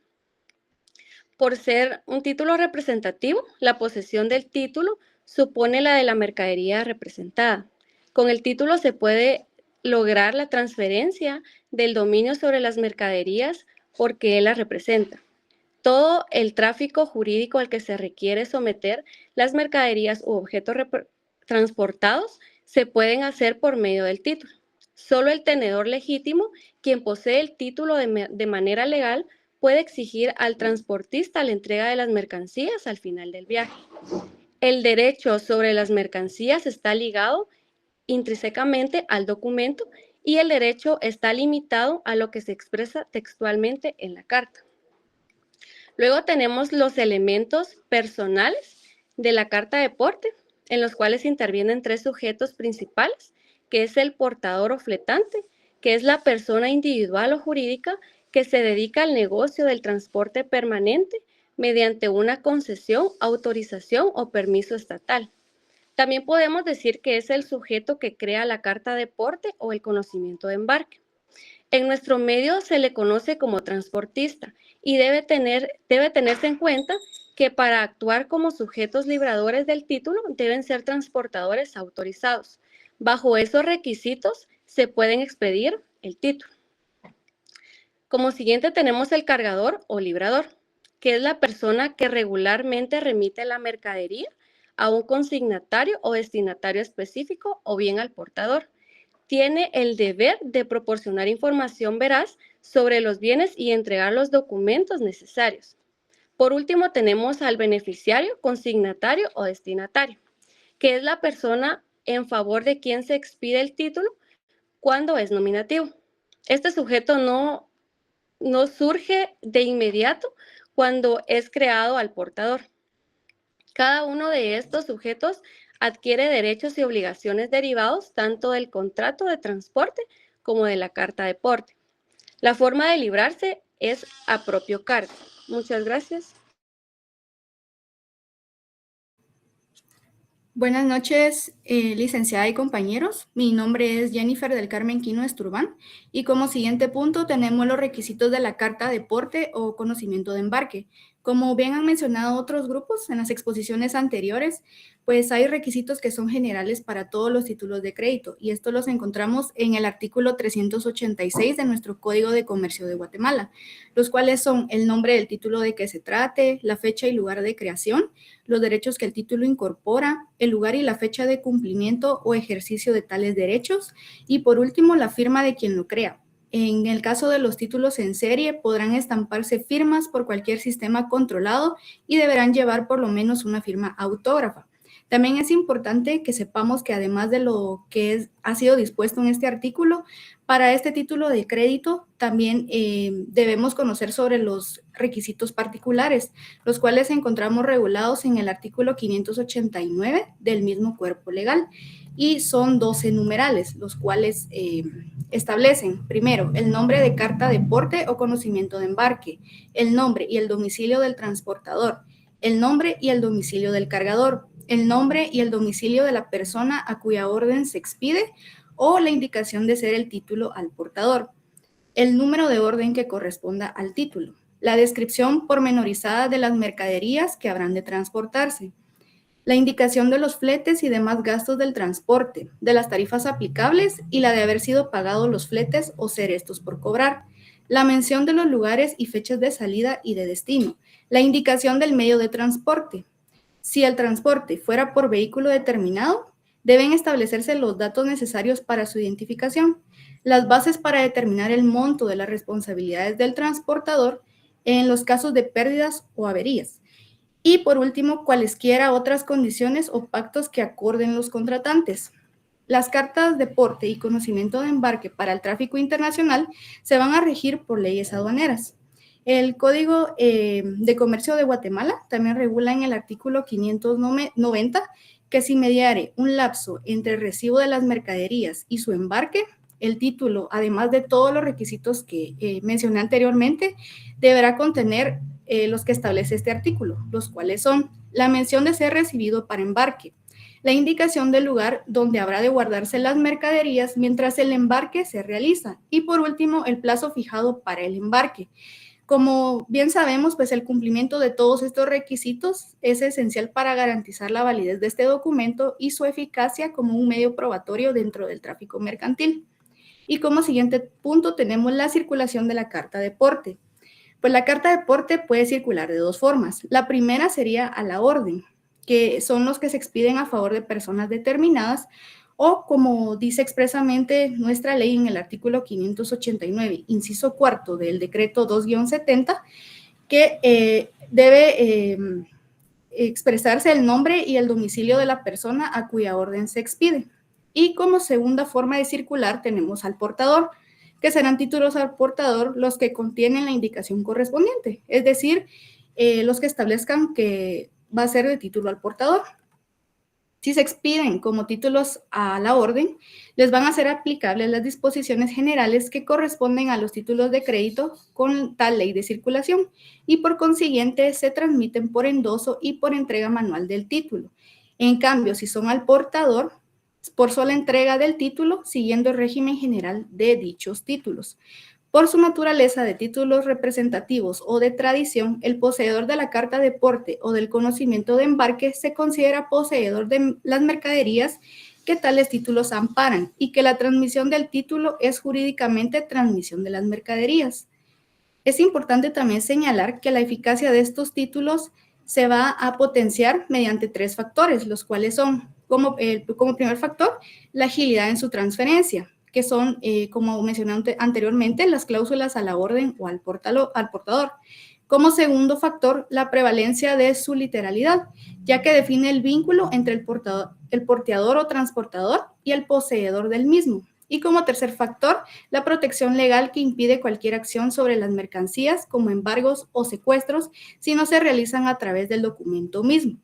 Por ser un título representativo, la posesión del título supone la de la mercadería representada. Con el título se puede lograr la transferencia del dominio sobre las mercaderías porque él las representa. Todo el tráfico jurídico al que se requiere someter las mercaderías u objetos transportados se pueden hacer por medio del título. Solo el tenedor legítimo, quien posee el título de manera legal, puede exigir al transportista la entrega de las mercancías al final del viaje. El derecho sobre las mercancías está ligado intrínsecamente al documento y el derecho está limitado a lo que se expresa textualmente en la carta. Luego tenemos los elementos personales de la carta de porte, en los cuales intervienen 3 sujetos principales, que es el portador o fletante, que es la persona individual o jurídica que se dedica al negocio del transporte permanente mediante una concesión, autorización o permiso estatal. También podemos decir que es el sujeto que crea la carta de porte o el conocimiento de embarque. En nuestro medio se le conoce como transportista y debe tenerse en cuenta que para actuar como sujetos libradores del título deben ser transportadores autorizados. Bajo esos requisitos se pueden expedir el título. Como siguiente tenemos el cargador o librador, que es la persona que regularmente remite la mercadería a un consignatario o destinatario específico o bien al portador. Tiene el deber de proporcionar información veraz sobre los bienes y entregar los documentos necesarios. Por último, tenemos al beneficiario, consignatario o destinatario, que es la persona en favor de quien se expide el título cuando es nominativo. Este sujeto no surge de inmediato cuando es creado al portador. Cada uno de estos sujetos adquiere derechos y obligaciones derivados tanto del contrato de transporte como de la carta de porte. La forma de librarse es a propio cargo. Muchas gracias. Buenas noches, licenciada y compañeros. Mi nombre es Jennifer del Carmen Quino Esturbán y como siguiente punto tenemos los requisitos de la carta de porte o conocimiento de embarque. Como bien han mencionado otros grupos en las exposiciones anteriores, pues hay requisitos que son generales para todos los títulos de crédito y esto los encontramos en el artículo 386 de nuestro Código de Comercio de Guatemala, los cuales son el nombre del título de que se trate, la fecha y lugar de creación, los derechos que el título incorpora, el lugar y la fecha de cumplimiento o ejercicio de tales derechos y por último la firma de quien lo crea. En el caso de los títulos en serie, podrán estamparse firmas por cualquier sistema controlado y deberán llevar por lo menos una firma autógrafa. También es importante que sepamos que además de lo que ha sido dispuesto en este artículo, para este título de crédito también debemos conocer sobre los requisitos particulares, los cuales encontramos regulados en el artículo 589 del mismo cuerpo legal y son 12 numerales, los cuales establecen, primero, el nombre de carta de porte o conocimiento de embarque, el nombre y el domicilio del transportador, el nombre y el domicilio del cargador, el nombre y el domicilio de la persona a cuya orden se expide o la indicación de ser el título al portador, el número de orden que corresponda al título, la descripción pormenorizada de las mercaderías que habrán de transportarse, la indicación de los fletes y demás gastos del transporte, de las tarifas aplicables y la de haber sido pagados los fletes o ser estos por cobrar, la mención de los lugares y fechas de salida y de destino, la indicación del medio de transporte. Si el transporte fuera por vehículo determinado, deben establecerse los datos necesarios para su identificación, las bases para determinar el monto de las responsabilidades del transportador en los casos de pérdidas o averías. Y por último, cualesquiera otras condiciones o pactos que acorden los contratantes. Las cartas de porte y conocimiento de embarque para el tráfico internacional se van a regir por leyes aduaneras. El Código de Comercio de Guatemala también regula en el artículo 590 que si mediare un lapso entre el recibo de las mercaderías y su embarque, el título, además de todos los requisitos que mencioné anteriormente, deberá contener los que establece este artículo, los cuales son la mención de ser recibido para embarque, la indicación del lugar donde habrá de guardarse las mercaderías mientras el embarque se realiza y por último el plazo fijado para el embarque. Como bien sabemos, pues el cumplimiento de todos estos requisitos es esencial para garantizar la validez de este documento y su eficacia como un medio probatorio dentro del tráfico mercantil. Y como siguiente punto tenemos la circulación de la carta de porte. Pues la carta de porte puede circular de dos formas. La primera sería a la orden, que son los que se expiden a favor de personas determinadas, o como dice expresamente nuestra ley en el artículo 589, inciso cuarto del decreto 2-70, que debe expresarse el nombre y el domicilio de la persona a cuya orden se expide. Y como segunda forma de circular tenemos al portador, que serán títulos al portador los que contienen la indicación correspondiente, es decir, los que establezcan que va a ser de título al portador. Si se expiden como títulos a la orden, les van a ser aplicables las disposiciones generales que corresponden a los títulos de crédito con tal ley de circulación y por consiguiente se transmiten por endoso y por entrega manual del título. En cambio, si son al portador, por sola entrega del título, siguiendo el régimen general de dichos títulos. Por su naturaleza de títulos representativos o de tradición, el poseedor de la carta de porte o del conocimiento de embarque se considera poseedor de las mercaderías que tales títulos amparan y que la transmisión del título es jurídicamente transmisión de las mercaderías. Es importante también señalar que la eficacia de estos títulos se va a potenciar mediante 3 factores, los cuales son, como primer factor, la agilidad en su transferencia, que son, como mencioné anteriormente, las cláusulas a la orden o al portador. Como segundo factor, la prevalencia de su literalidad, ya que define el vínculo entre el porteador o transportador y el poseedor del mismo. Y como tercer factor, la protección legal que impide cualquier acción sobre las mercancías, como embargos o secuestros, si no se realizan a través del documento mismo.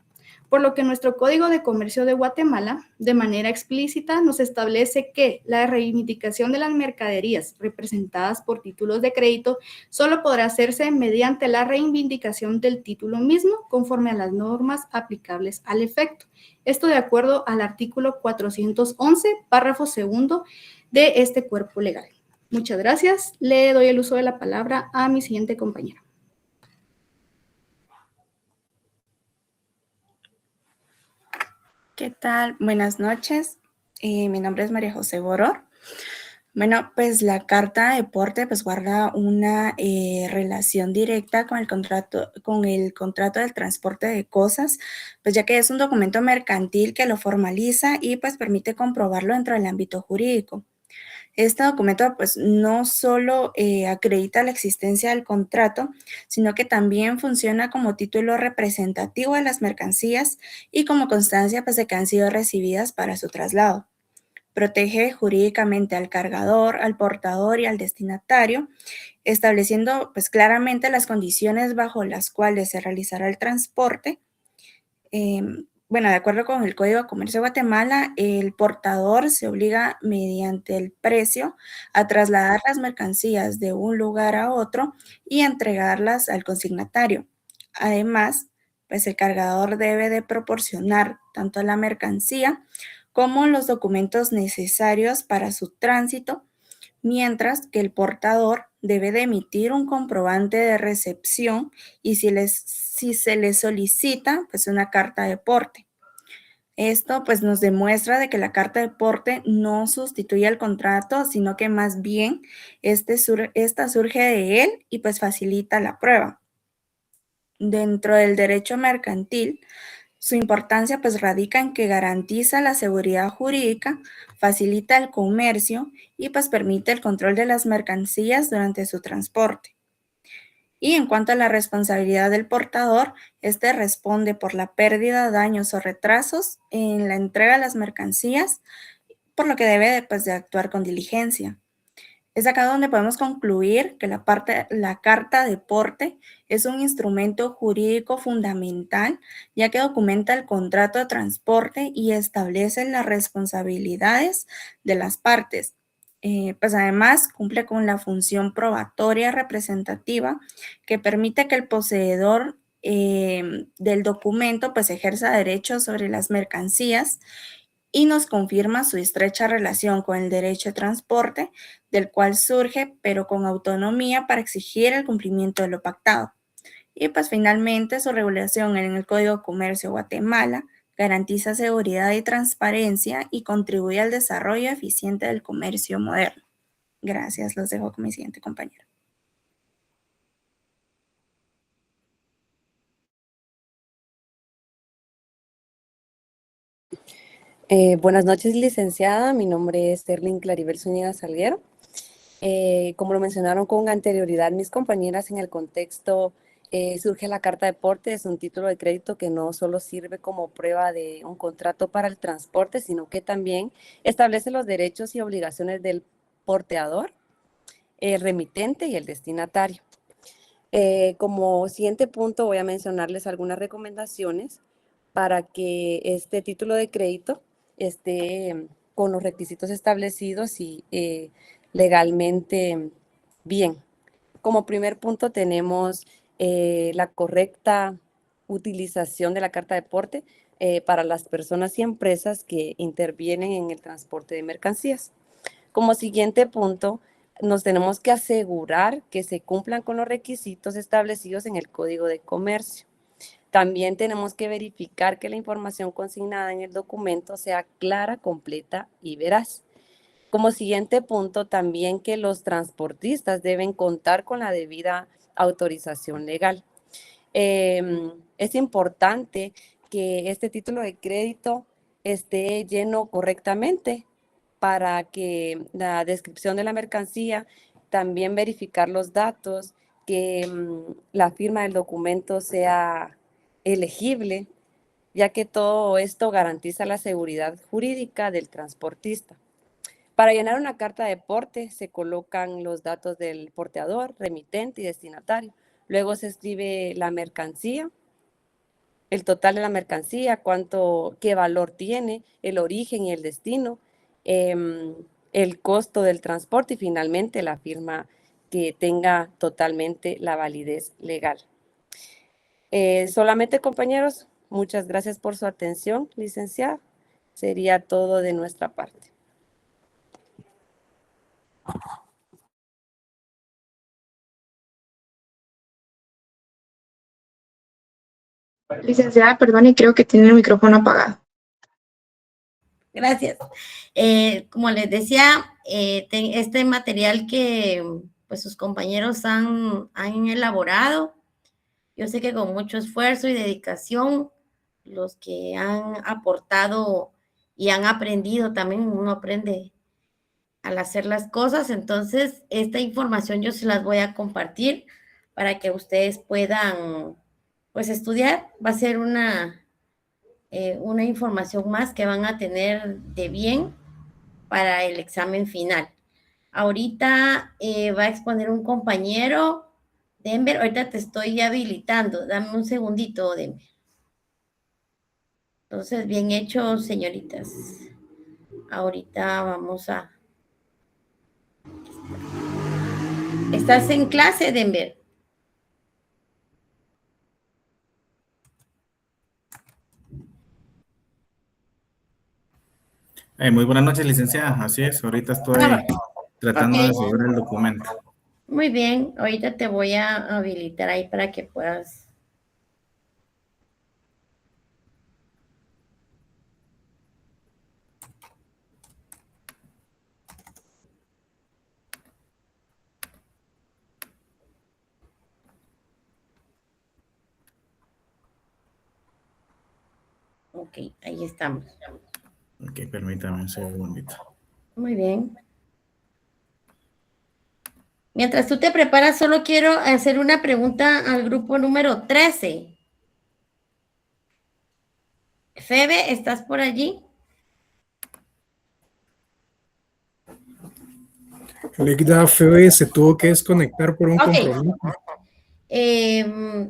Por lo que nuestro Código de Comercio de Guatemala, de manera explícita, nos establece que la reivindicación de las mercaderías representadas por títulos de crédito solo podrá hacerse mediante la reivindicación del título mismo conforme a las normas aplicables al efecto. Esto de acuerdo al artículo 411, párrafo segundo de este cuerpo legal. Muchas gracias. Le doy el uso de la palabra a mi siguiente compañera. ¿Qué tal? Buenas noches. Mi nombre es María José Boror. Bueno, pues la carta de porte pues guarda una relación directa con el contrato del transporte de cosas, pues ya que es un documento mercantil que lo formaliza y pues permite comprobarlo dentro del ámbito jurídico. Este documento pues no solo acredita la existencia del contrato, sino que también funciona como título representativo de las mercancías y como constancia pues de que han sido recibidas para su traslado. Protege jurídicamente al cargador, al portador y al destinatario, estableciendo pues claramente las condiciones bajo las cuales se realizará el transporte. Bueno, de acuerdo con el Código de Comercio de Guatemala, el portador se obliga mediante el precio a trasladar las mercancías de un lugar a otro y entregarlas al consignatario. Además, pues el cargador debe de proporcionar tanto la mercancía como los documentos necesarios para su tránsito, mientras que el portador debe de emitir un comprobante de recepción y si se le solicita, pues una carta de porte. Esto pues nos demuestra de que la carta de porte no sustituye al contrato, sino que más bien esta surge de él y pues facilita la prueba. Dentro del derecho mercantil, su importancia pues radica en que garantiza la seguridad jurídica, facilita el comercio y pues permite el control de las mercancías durante su transporte. Y en cuanto a la responsabilidad del portador, este responde por la pérdida, daños o retrasos en la entrega de las mercancías, por lo que debe pues, de actuar con diligencia. Es acá donde podemos concluir que la carta de porte es un instrumento jurídico fundamental, ya que documenta el contrato de transporte y establece las responsabilidades de las partes. Pues además cumple con la función probatoria representativa que permite que el poseedor del documento pues ejerza derechos sobre las mercancías y nos confirma su estrecha relación con el derecho de transporte, del cual surge, pero con autonomía para exigir el cumplimiento de lo pactado. Y pues finalmente su regulación en el Código de Comercio de Guatemala garantiza seguridad y transparencia y contribuye al desarrollo eficiente del comercio moderno. Gracias, los dejo con mi siguiente compañero. Buenas noches, licenciada. Mi nombre es Sterling Claribel Zúñiga Salguero. Como lo mencionaron con anterioridad mis compañeras, en el contexto surge la carta de porte. Es un título de crédito que no solo sirve como prueba de un contrato para el transporte, sino que también establece los derechos y obligaciones del porteador, el remitente y el destinatario. Como siguiente punto voy a mencionarles algunas recomendaciones para que este título de crédito esté con los requisitos establecidos y legalmente bien. Como primer punto tenemos la correcta utilización de la carta de porte para las personas y empresas que intervienen en el transporte de mercancías. Como siguiente punto, nos tenemos que asegurar que se cumplan con los requisitos establecidos en el Código de Comercio. También tenemos que verificar que la información consignada en el documento sea clara, completa y veraz. Como siguiente punto, también que los transportistas deben contar con la debida autorización legal. Es importante que este título de crédito esté lleno correctamente para que la descripción de la mercancía, también verificar los datos, que la firma del documento sea elegible, ya que todo esto garantiza la seguridad jurídica del transportista. Para llenar una carta de porte se colocan los datos del porteador, remitente y destinatario. Luego se escribe la mercancía, el total de la mercancía, qué valor tiene, el origen y el destino, el costo del transporte y finalmente la firma que tenga totalmente la validez legal. Solamente, compañeros, muchas gracias por su atención, licenciada. Sería todo de nuestra parte. Licenciada, perdone, creo que tiene el micrófono apagado. Gracias. Como les decía, este material que pues sus compañeros han elaborado, yo sé que con mucho esfuerzo y dedicación, los que han aportado y han aprendido, también uno aprende al hacer las cosas. Entonces, esta información yo se las voy a compartir para que ustedes puedan pues estudiar. Va a ser una información más que van a tener de bien para el examen final. Ahorita va a exponer un compañero, Denver. Ahorita te estoy habilitando. Dame un segundito, Denver. Entonces, bien hecho, señoritas. Ahorita vamos a... ¿Estás en clase, Denver? Muy buenas noches, licenciada. Así es, ahorita estoy tratando de seguir el documento. Muy bien, ahorita te voy a habilitar ahí para que puedas. Ok, ahí estamos. Ok, permítame un segundito. Muy bien. Mientras tú te preparas, solo quiero hacer una pregunta al grupo número 13. Febe, ¿estás por allí? Líquida Febe se tuvo que desconectar por un compromiso.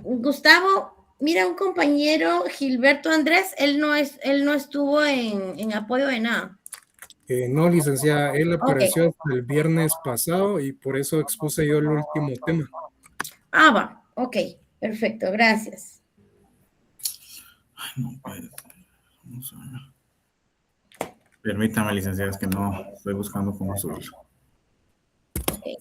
Gustavo, mira, un compañero, Gilberto Andrés, él no estuvo en apoyo de nada. No, licenciada, él apareció hasta el viernes pasado y por eso expuse yo el último tema. Ah, va, ok, perfecto, gracias. Ay, no puede ser. Vamos a ver. Permítame, licenciada, es que no estoy buscando cómo subirlo. Okay.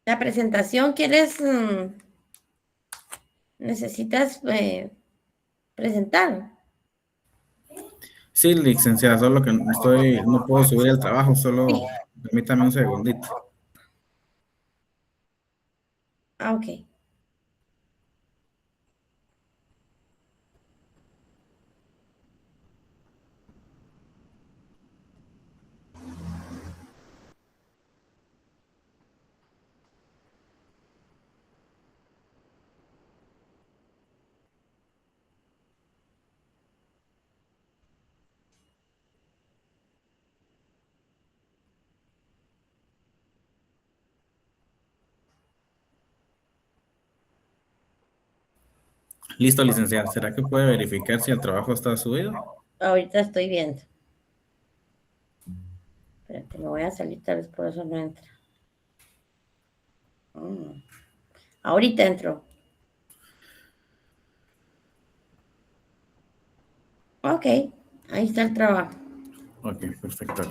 La presentación, ¿quieres? ¿Necesitas presentar? Sí, licenciada, solo que no puedo subir el trabajo, solo permítame un segundito. Ah, ok. Listo, licenciada. ¿Será que puede verificar si el trabajo está subido? Ahorita estoy viendo. Espérate, me voy a salir, tal vez por eso no entra. Ahorita entro. Ok, ahí está el trabajo. Ok, perfecto.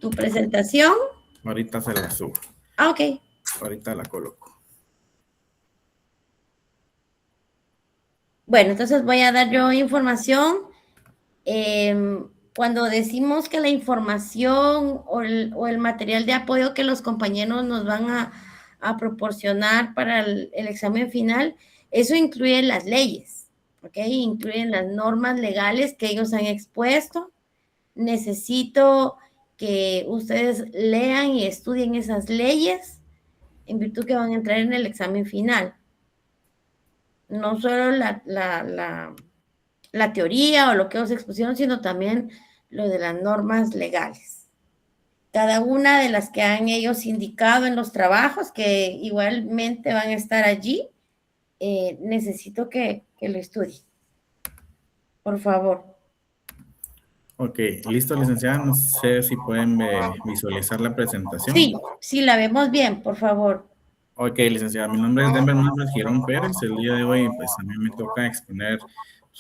¿Tu presentación? Ahorita se la subo. Ah, ok. Ahorita la coloco. Bueno, entonces voy a dar yo información. Cuando decimos que la información o el material de apoyo que los compañeros nos van a proporcionar para el examen final, eso incluye las leyes, ¿ok? Incluyen las normas legales que ellos han expuesto. Necesito que ustedes lean y estudien esas leyes en virtud que van a entrar en el examen final. No solo la teoría o lo que os expusieron, sino también lo de las normas legales. Cada una de las que han ellos indicado en los trabajos, que igualmente van a estar allí, necesito que lo estudien. Por favor. Ok, listo, licenciada. No sé si pueden visualizar la presentación. Sí, la vemos bien, por favor. Ok, licenciada. Mi nombre es Denver Manuel Girón Pérez. El día de hoy, pues a mí me toca exponer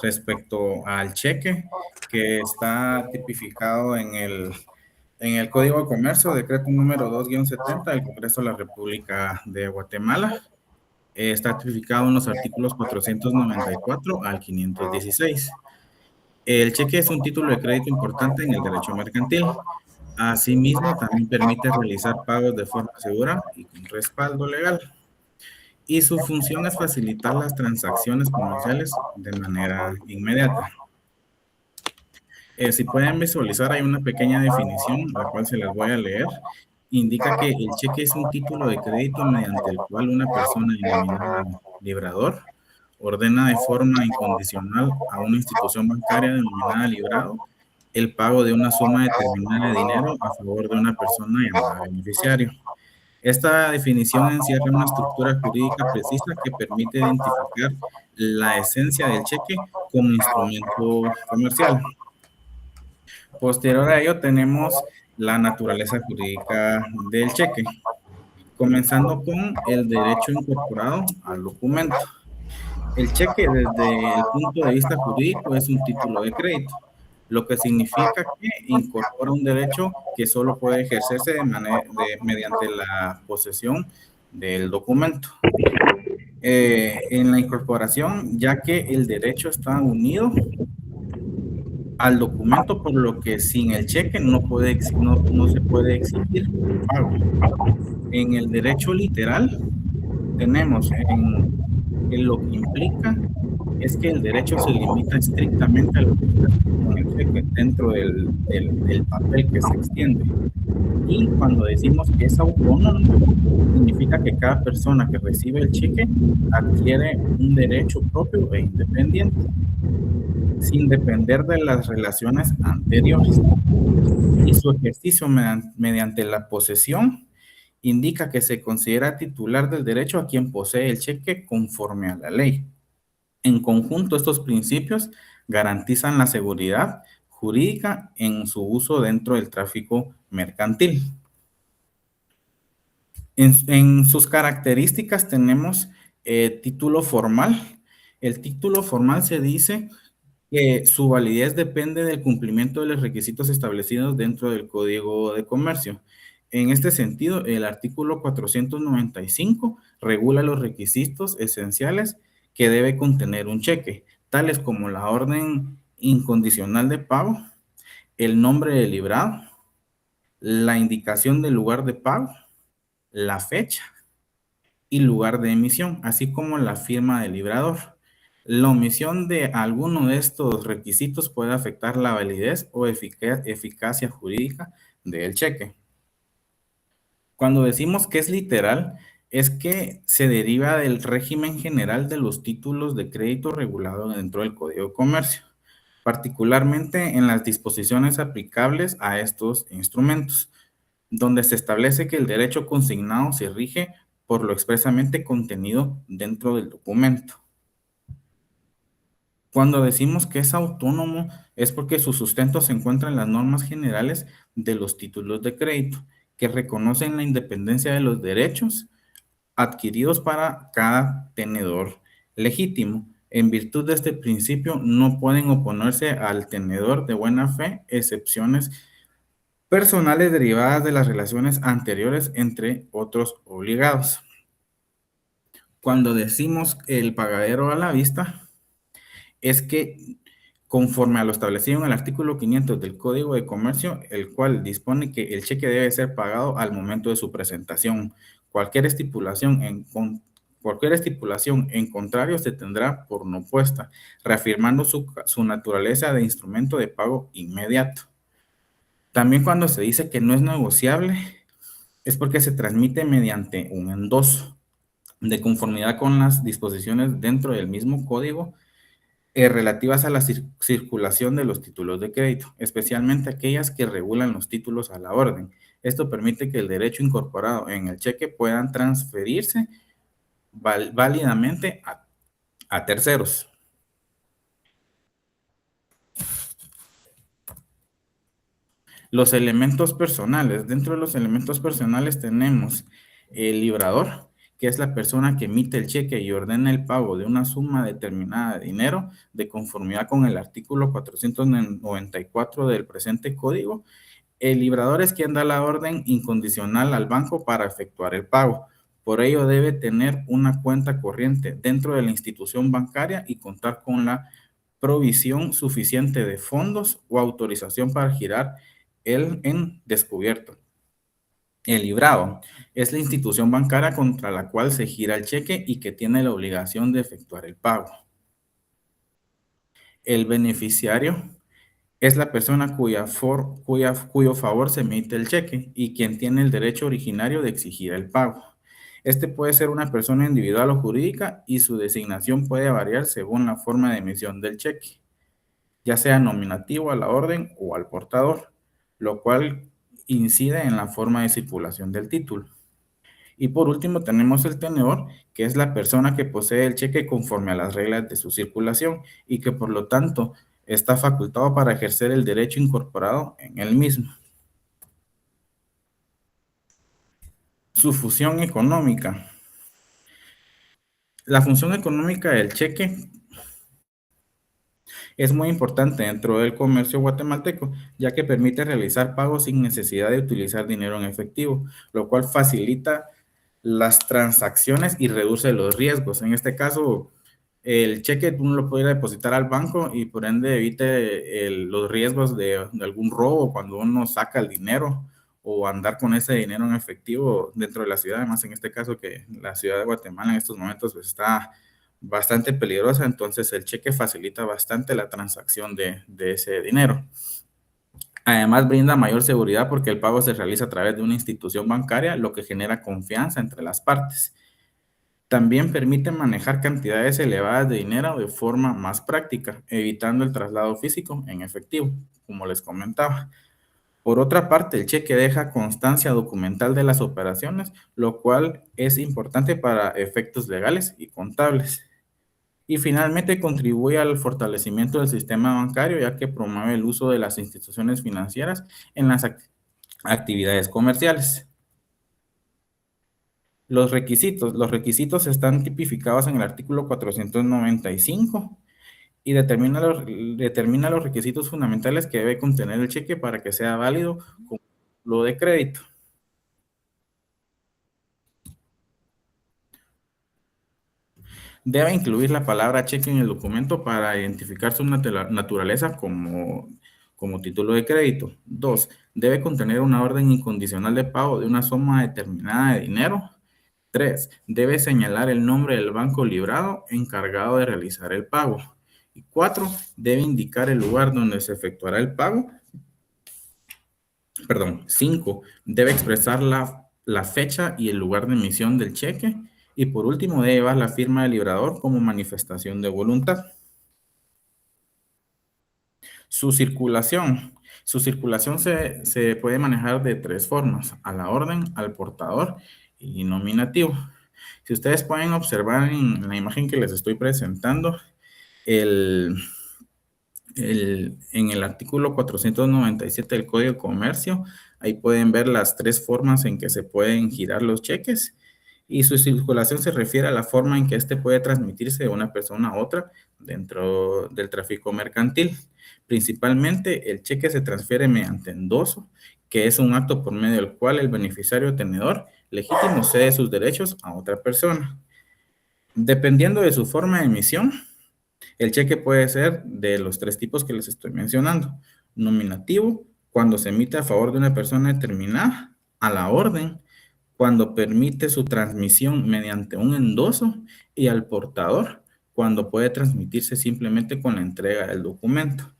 respecto al cheque que está tipificado en el Código de Comercio, decreto número 2-70 del Congreso de la República de Guatemala. Está tipificado en los artículos 494 al 516. El cheque es un título de crédito importante en el derecho mercantil. Asimismo, también permite realizar pagos de forma segura y con respaldo legal. Y su función es facilitar las transacciones comerciales de manera inmediata. Si pueden visualizar, hay una pequeña definición, la cual se las voy a leer. Indica que el cheque es un título de crédito mediante el cual una persona denominada librador ordena de forma incondicional a una institución bancaria denominada librado el pago de una suma determinada de dinero a favor de una persona llamada beneficiario. Esta definición encierra una estructura jurídica precisa que permite identificar la esencia del cheque como instrumento comercial. Posterior a ello tenemos la naturaleza jurídica del cheque, comenzando con el derecho incorporado al documento. El cheque, desde el punto de vista jurídico, es un título de crédito, lo que significa que incorpora un derecho que solo puede ejercerse mediante la posesión del documento. En la incorporación, ya que el derecho está unido al documento, por lo que sin el cheque no se puede exigir pago. En el derecho literal, tenemos en lo que implica es que el derecho se limita estrictamente a lo que está con el cheque dentro del papel que se extiende. Y cuando decimos que es autónomo, significa que cada persona que recibe el cheque adquiere un derecho propio e independiente, sin depender de las relaciones anteriores. Y su ejercicio mediante la posesión indica que se considera titular del derecho a quien posee el cheque conforme a la ley. En conjunto, estos principios garantizan la seguridad jurídica en su uso dentro del tráfico mercantil. En sus características tenemos título formal. El título formal se dice que su validez depende del cumplimiento de los requisitos establecidos dentro del Código de Comercio. En este sentido, el artículo 495 regula los requisitos esenciales que debe contener un cheque, tales como la orden incondicional de pago, el nombre del librado, la indicación del lugar de pago, la fecha y lugar de emisión, así como la firma del librador. La omisión de alguno de estos requisitos puede afectar la validez o eficacia jurídica del cheque. Cuando decimos que es literal, es que se deriva del régimen general de los títulos de crédito regulado dentro del Código de Comercio, particularmente en las disposiciones aplicables a estos instrumentos, donde se establece que el derecho consignado se rige por lo expresamente contenido dentro del documento. Cuando decimos que es autónomo, es porque su sustento se encuentra en las normas generales de los títulos de crédito, que reconocen la independencia de los derechos adquiridos para cada tenedor legítimo. En virtud de este principio, no pueden oponerse al tenedor de buena fe excepciones personales derivadas de las relaciones anteriores entre otros obligados. Cuando decimos el pagadero a la vista, es que conforme a lo establecido en el artículo 500 del Código de Comercio, el cual dispone que el cheque debe ser pagado al momento de su presentación. Cualquier estipulación en contrario se tendrá por no puesta, reafirmando su naturaleza de instrumento de pago inmediato. También cuando se dice que no es negociable, es porque se transmite mediante un endoso, de conformidad con las disposiciones dentro del mismo código relativas a la circulación de los títulos de crédito, especialmente aquellas que regulan los títulos a la orden. Esto permite que el derecho incorporado en el cheque puedan transferirse válidamente a terceros. Los elementos personales. Dentro de los elementos personales tenemos el librador, que es la persona que emite el cheque y ordena el pago de una suma determinada de dinero de conformidad con el artículo 494 del presente código. El librador es quien da la orden incondicional al banco para efectuar el pago. Por ello debe tener una cuenta corriente dentro de la institución bancaria y contar con la provisión suficiente de fondos o autorización para girar en descubierto. El librado es la institución bancaria contra la cual se gira el cheque y que tiene la obligación de efectuar el pago. El beneficiario es la persona cuyo favor se emite el cheque y quien tiene el derecho originario de exigir el pago. Este puede ser una persona individual o jurídica y su designación puede variar según la forma de emisión del cheque, ya sea nominativo a la orden o al portador, lo cual incide en la forma de circulación del título. Y por último tenemos el tenedor, que es la persona que posee el cheque conforme a las reglas de su circulación y que por lo tanto está facultado para ejercer el derecho incorporado en él mismo. Su función económica. La función económica del cheque es muy importante dentro del comercio guatemalteco, ya que permite realizar pagos sin necesidad de utilizar dinero en efectivo, lo cual facilita las transacciones y reduce los riesgos. En este caso, el cheque uno lo puede depositar al banco y por ende evite los riesgos de algún robo cuando uno saca el dinero o andar con ese dinero en efectivo dentro de la ciudad. Además, en este caso que la ciudad de Guatemala en estos momentos pues, está bastante peligrosa, entonces el cheque facilita bastante la transacción de ese dinero. Además, brinda mayor seguridad porque el pago se realiza a través de una institución bancaria, lo que genera confianza entre las partes. También permite manejar cantidades elevadas de dinero de forma más práctica, evitando el traslado físico en efectivo, como les comentaba. Por otra parte, el cheque deja constancia documental de las operaciones, lo cual es importante para efectos legales y contables. Y finalmente contribuye al fortalecimiento del sistema bancario, ya que promueve el uso de las instituciones financieras en las actividades comerciales. Los requisitos están tipificados en el artículo 495 y determina los requisitos fundamentales que debe contener el cheque para que sea válido como título de crédito. Debe incluir la palabra cheque en el documento para identificar su naturaleza como título de crédito. 2. Debe contener una orden incondicional de pago de una suma determinada de dinero. 3. Debe señalar el nombre del banco librado encargado de realizar el pago. Y 4. Debe indicar el lugar donde se efectuará el pago. 5. Debe expresar la fecha y el lugar de emisión del cheque. Y por último, debe llevar la firma del librador como manifestación de voluntad. Su circulación se puede manejar de 3 formas: a la orden, al portador y nominativo. Si ustedes pueden observar en la imagen que les estoy presentando, en el artículo 497 del Código de Comercio, ahí pueden ver las 3 formas en que se pueden girar los cheques, y su circulación se refiere a la forma en que éste puede transmitirse de una persona a otra dentro del tráfico mercantil. Principalmente, el cheque se transfiere mediante endoso, que es un acto por medio del cual el beneficiario tenedor legítimo cede sus derechos a otra persona. Dependiendo de su forma de emisión, el cheque puede ser de los 3 tipos que les estoy mencionando: nominativo, cuando se emite a favor de una persona determinada; a la orden, cuando permite su transmisión mediante un endoso; y al portador, cuando puede transmitirse simplemente con la entrega del documento.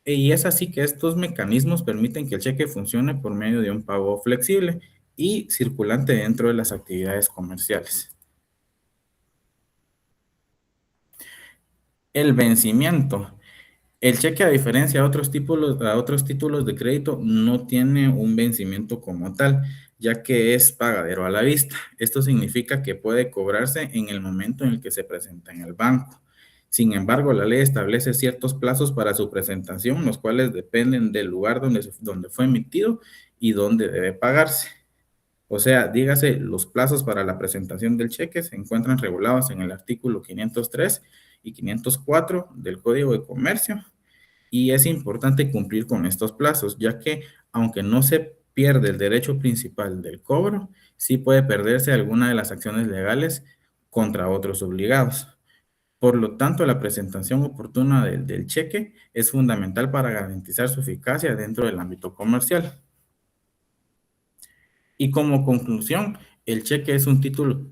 Y es así que estos mecanismos permiten que el cheque funcione por medio de un pago flexible y circulante dentro de las actividades comerciales. El vencimiento. El cheque, a diferencia de otros títulos de crédito, no tiene un vencimiento como tal, ya que es pagadero a la vista. Esto significa que puede cobrarse en el momento en el que se presenta en el banco. Sin embargo, la ley establece ciertos plazos para su presentación, los cuales dependen del lugar donde fue emitido y donde debe pagarse. O sea, dígase, los plazos para la presentación del cheque se encuentran regulados en el artículo 503 y 504 del Código de Comercio, y es importante cumplir con estos plazos, ya que aunque no se pierde el derecho principal del cobro, sí puede perderse alguna de las acciones legales contra otros obligados. Por lo tanto, la presentación oportuna del cheque es fundamental para garantizar su eficacia dentro del ámbito comercial. Y como conclusión, el cheque es un título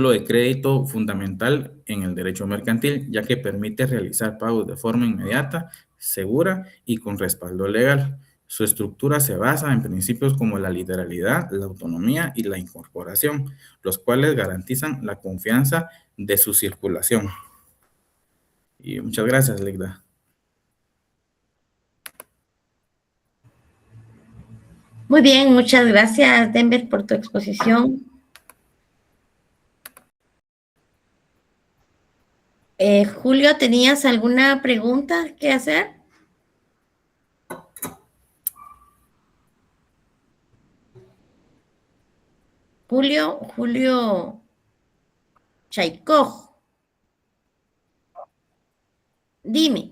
de crédito fundamental en el derecho mercantil, ya que permite realizar pagos de forma inmediata, segura y con respaldo legal. Su estructura se basa en principios como la literalidad, la autonomía y la incorporación, los cuales garantizan la confianza de su circulación. Y muchas gracias, Ligda. Muy bien, muchas gracias, Denver, por tu exposición. Julio, ¿tenías alguna pregunta que hacer? Julio Chaikoj. Dime.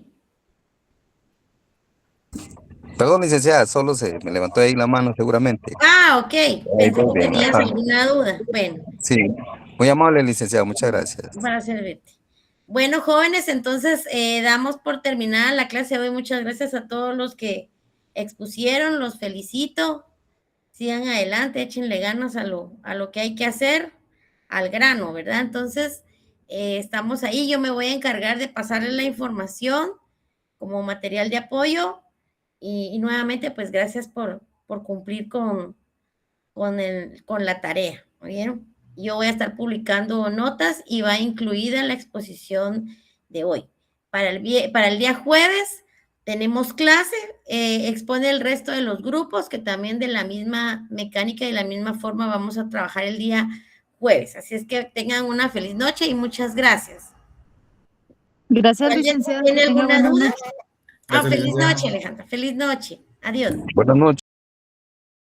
Perdón, licenciada, solo se me levantó ahí la mano seguramente. Ah, ok. Pensé que Bien, tenías ajá. alguna duda. Bueno, Sí, muy amable, licenciada, muchas gracias. para servirte. Bueno, jóvenes, entonces damos por terminada la clase de hoy. Muchas gracias a todos los que expusieron, los felicito. Sigan adelante, échenle ganas a lo que hay que hacer, al grano, ¿verdad? Entonces, estamos ahí. Yo me voy a encargar de pasarles la información como material de apoyo. Y nuevamente, pues gracias por cumplir con la tarea, ¿oyeron? Yo voy a estar publicando notas y va incluida la exposición de hoy. Para el día jueves tenemos clase, expone el resto de los grupos, que también de la misma mecánica y de la misma forma vamos a trabajar el día jueves. Así es que tengan una feliz noche y muchas gracias. Gracias, licenciada. ¿Tiene Que tenga alguna buena duda? noche. Feliz noche, Alejandra. Feliz noche. Adiós. Buenas noches.